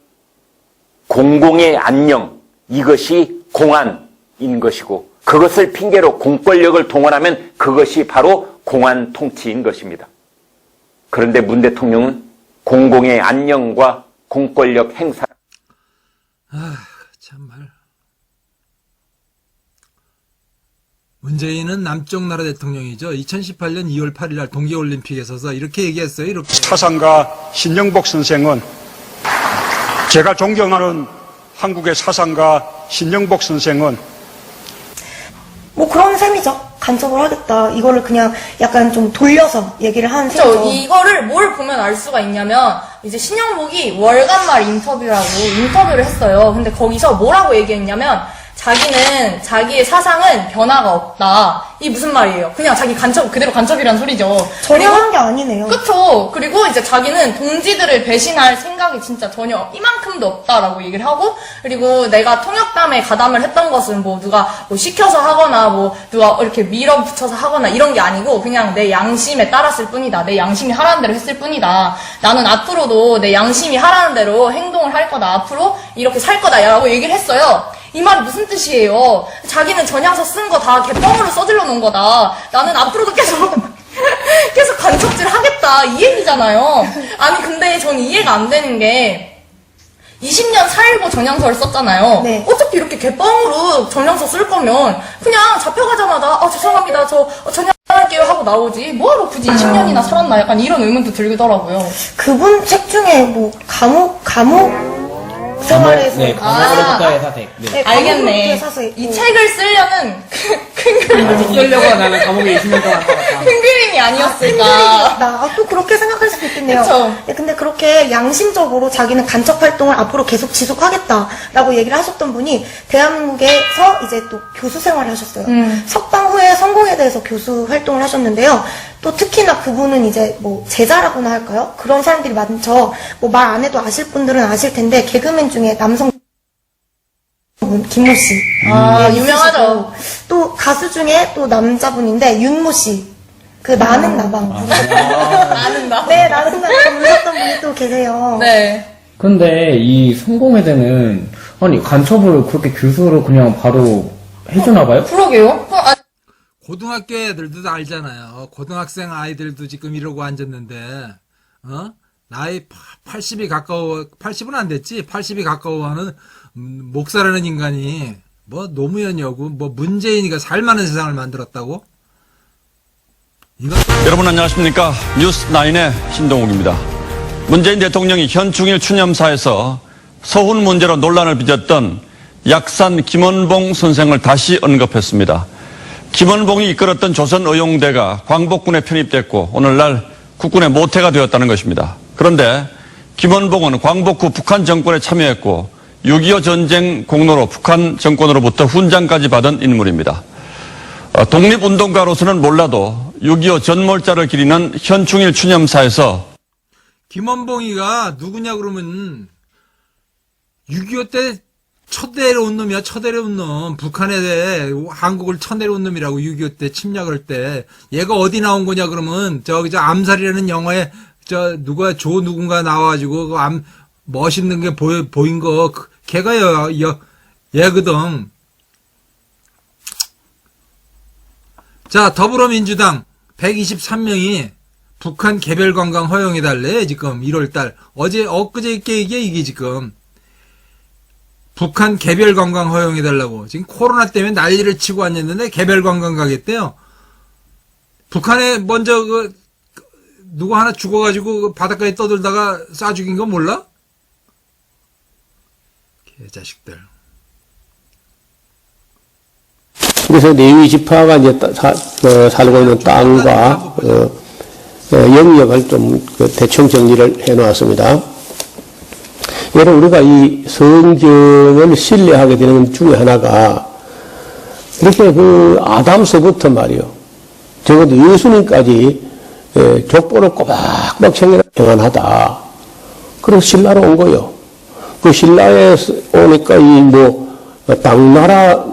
공공의 안녕, 이것이 공안인 것이고 그것을 핑계로 공권력을 동원하면 그것이 바로 공안 통치인 것입니다. 그런데 문 대통령은 공공의 안녕과 공권력 행사 참말. 문재인은 남쪽 나라 대통령이죠. 2018년 2월 8일 날 동계올림픽에 서서 이렇게 얘기했어요. 이렇게. 사상가 신영복 선생은 제가 존경하는 한국의 사상가 신영복 선생은 뭐 그런 셈이죠. 간첩을 하겠다. 이거를 그냥 약간 좀 돌려서 얘기를 하는 셈이죠. 이거를 뭘 보면 알 수가 있냐면 이제 신영복이 월간말 인터뷰를 했어요. 근데 거기서 뭐라고 얘기했냐면 자기는 자기의 사상은 변화가 없다. 이게 무슨 말이에요? 그냥 자기 그대로 간첩이란 소리죠. 전혀 한 게 아니네요. 그쵸. 그리고 이제 자기는 동지들을 배신할 생각이 진짜 전혀 이만큼도 없다라고 얘기를 하고, 그리고 내가 통역담에 가담을 했던 것은 뭐 누가 뭐 시켜서 하거나 뭐 누가 이렇게 밀어붙여서 하거나 이런 게 아니고 그냥 내 양심에 따랐을 뿐이다. 내 양심이 하라는 대로 했을 뿐이다. 나는 앞으로도 내 양심이 하라는 대로 행동을 할 거다. 앞으로 이렇게 살 거다. 라고 얘기를 했어요. 이 말이 무슨 뜻이에요? 자기는 전향서 쓴 거 다 개뻥으로 써질러 놓은 거다. 나는 앞으로도 계속 간첩질 하겠다. 이 얘기잖아요. 아니, 근데 전 이해가 안 되는 게 20년 4.19 전향서를 썼잖아요. 네. 어차피 이렇게 개뻥으로 전향서 쓸 거면 그냥 잡혀가자마자 죄송합니다. 저 전향할게요 하고 나오지. 뭐하러 굳이 20년이나 살았나? 약간 이런 의문도 들더라고요. 그분 책 중에 뭐 감옥 생활에서 감옥으로부터의 사색. 네. 알겠네. 이 책을 쓰려는 큰 그림이 쓰려고 나는 감옥에 20년 동안 살았다. 큰 그림이 아니었을까. 또 그렇게 생각할 수도 있겠네요. 그쵸. 근데 그렇게 양심적으로 자기는 간첩 활동을 앞으로 계속 지속하겠다라고 얘기를 하셨던 분이 대한민국에서 이제 또 교수 생활을 하셨어요. 석방 후에 성공에 대해서 교수 활동을 하셨는데요. 또 특히나 그분은 이제 뭐 제자라고나 할까요? 그런 사람들이 많죠. 뭐 말 안 해도 아실 분들은 아실 텐데 개그맨 중에 남성 김모 씨. 유명하죠. 또 가수 중에 또 남자분인데 윤모 씨. 그 나는 나방. 나는 나방. 네, 나는 나방 부르셨던 분이 또 계세요. 네. 근데 이 성공회대는 아니 간첩을 그렇게 교수로 그냥 바로 해주나 봐요? 그러게요. 고등학교 애들도 알잖아요. 고등학생 아이들도 지금 이러고 앉았는데, 나이 80이 가까워, 80은 안 됐지? 80이 가까워하는 목사라는 인간이 뭐 노무현이고 뭐 문재인이가 살만한 세상을 만들었다고? 여러분 안녕하십니까? 뉴스9의 신동욱입니다. 문재인 대통령이 현충일 추념사에서 서훈 문제로 논란을 빚었던 약산 김원봉 선생을 다시 언급했습니다. 김원봉이 이끌었던 조선의용대가 광복군에 편입됐고 오늘날 국군의 모태가 되었다는 것입니다. 그런데 김원봉은 광복 후 북한 정권에 참여했고 6.25 전쟁 공로로 북한 정권으로부터 훈장까지 받은 인물입니다. 독립운동가로서는 몰라도 6.25 전몰자를 기리는 현충일 추념사에서 김원봉이가 누구냐 그러면 6.25 때 쳐내려온 놈이야, 쳐내려온 놈. 북한에 대해 한국을 쳐내려온 놈이라고 6.25 때 침략할 때. 얘가 어디 나온 거냐, 그러면, 저 암살이라는 영화에, 누군가 나와가지고, 멋있는 게 보인 거, 걔가 얘거든. 자, 더불어민주당 123명이 북한 개별 관광 허용해달래, 지금, 1월달. 엊그저께 이게 지금. 북한 개별 관광 허용해달라고. 지금 코로나 때문에 난리를 치고 앉았는데 개별 관광 가겠대요. 북한에 먼저 누구 하나 죽어가지고 바닷가에 떠들다가 쏴 죽인 거 몰라? 개자식들. 그래서 레위 지파가 이제 살고 있는 땅과 영역을 좀 대충 정리를 해놓았습니다. 여러분, 우리가 이 성경을 신뢰하게 되는 것 중에 하나가 이렇게 아담서부터 말이요. 적어도 예수님까지 족보를 꼬박꼬박 챙겨라 평안하다. 그래서 신라로 온 거요. 그 신라에 오니까 당나라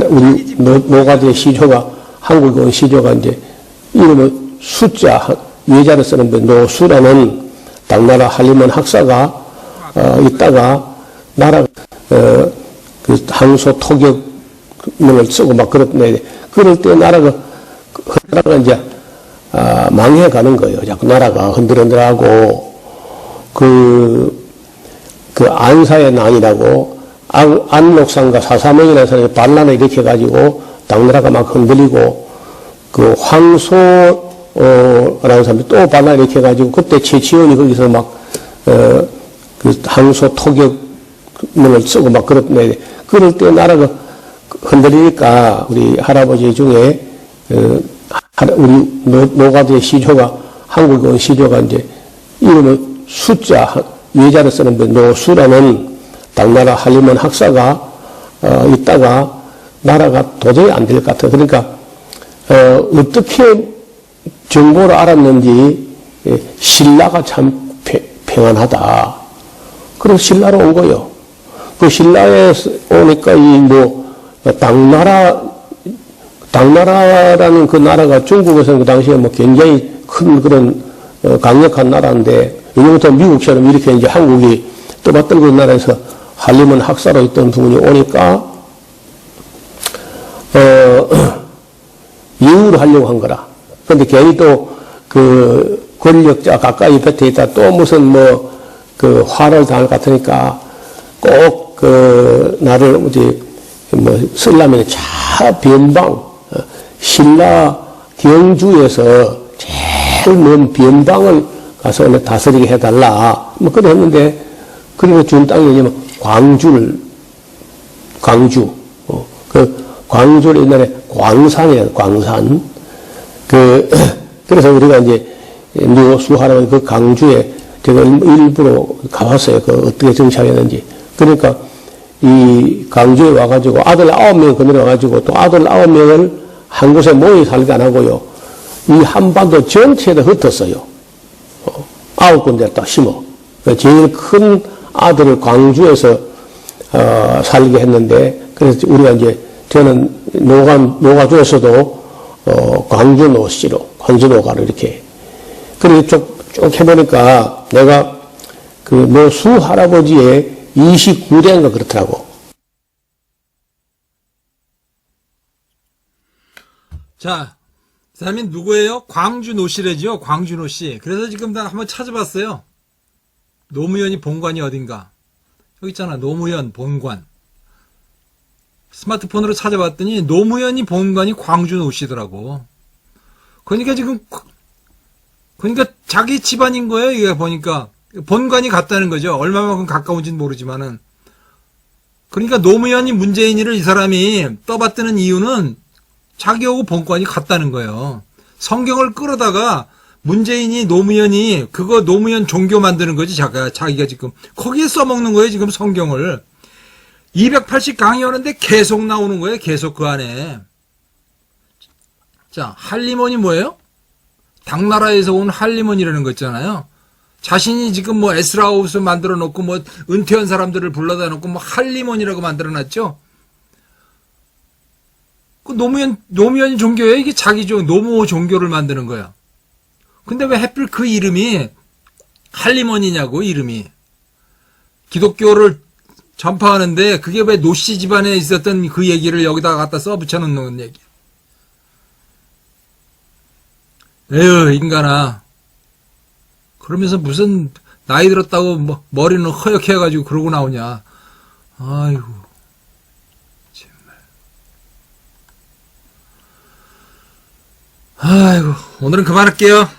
우리 노가대 시조가 한국에 온 시조가 이제 이름을 숫자 외자를 쓰는데 노수라는 당나라 한림원 학사가 있다가 나라 그 항소 토격문을 쓰고 막 그랬는데 그럴 때 나라가 이제 망해가는 거예요. 자꾸 나라가 흔들흔들하고 그 안사의 난이라고 안록산과 사사명이라는 사람이 반란을 일으켜가지고 당나라가 막 흔들리고 그 황소라는 사람이 또 반란을 일으켜가지고 그때 최치원이 거기서 막 그 항소 토격문을 쓰고 막 그랬는데 그럴 때 나라가 흔들리니까 우리 할아버지 중에 우리 노가대 시조가 한국에 온 시조가 이제 이름을 숫자 외자를 쓰는데 노수라는 당나라 한림원 학사가 있다가 나라가 도저히 안 될 것 같아요. 그러니까 어떻게 정보를 알았는지 신라가 참 평안하다. 그래서 신라로 온 거예요. 그 신라에 오니까 당나라라는 그 나라가 중국에서는 그 당시에 굉장히 큰 그런 강력한 나라인데 이제부터 미국처럼 이렇게 이제 한국이 떠받들고 나라에서 한림원 학사로 있던 분이 오니까 예우를 하려고 한 거라. 근데 괜히 또 그 권력자 가까이 곁에 있다 또 무슨 화를 당할 것 같으니까 꼭 나를 쓰려면 변방, 신라 경주에서 제일 먼 변방을 가서 다스리게 해달라. 그래 했는데, 그리고 준 땅이 광주. 광주를 옛날에 광산이에요, 광산. 그래서 우리가 이제, 노수하라고 그 광주에 제가 일부러 가봤어요. 어떻게 정착했는지. 그러니까, 이 광주에 와가지고 아들 9명 건너와가지고 또 아들 9명을 한 곳에 모여 살게 안 하고요. 이 한반도 전체에다 흩었어요. 9군데 딱 심어. 제일 큰 아들을 광주에서 살게 했는데 그래서 우리가 이제 저는 노가주에서도 광주 노가를 이렇게 그리고 쭉 해보니까 내가 그 노수 할아버지의 29대인가 그렇더라고. 자, 그 사람이 누구예요? 광주 노씨래죠? 광주 노씨. 그래서 지금 나 한번 찾아봤어요. 노무현이 본관이 어딘가. 여기 있잖아. 노무현 본관. 스마트폰으로 찾아봤더니 노무현이 본관이 광주 노씨더라고. 그러니까 자기 집안인 거예요. 이게 보니까. 본관이 같다는 거죠. 얼마만큼 가까운지는 모르지만은. 그러니까 노무현이 문재인이를 이 사람이 떠받드는 이유는 자기하고 본관이 같다는 거예요. 성경을 끌어다가 문재인이 노무현이 그거 노무현 종교 만드는 거지. 자기가 지금 거기에 써먹는 거예요. 지금 성경을 280 강의하는데 계속 나오는 거예요. 계속 그 안에. 자, 한림원이 뭐예요? 당나라에서 온 한림원이라는 거 있잖아요. 자신이 지금 뭐 에스라하우스 만들어 놓고 뭐 은퇴한 사람들을 불러다 놓고 뭐 할리몬이라고 만들어 놨죠. 그 노무현 종교에 이게 자기 노무 종교를 만드는 거야. 근데 왜 하필 그 이름이 할리몬이냐고, 이름이. 기독교를 전파하는데 그게 왜 노씨 집안에 있었던 그 얘기를 여기다가 갖다 써붙여 놓는 얘기야. 에휴, 인간아. 그러면서 무슨 나이 들었다고 뭐 머리는 허옇게 해가지고 그러고 나오냐. 아이고. 정말. 아이고. 오늘은 그만할게요.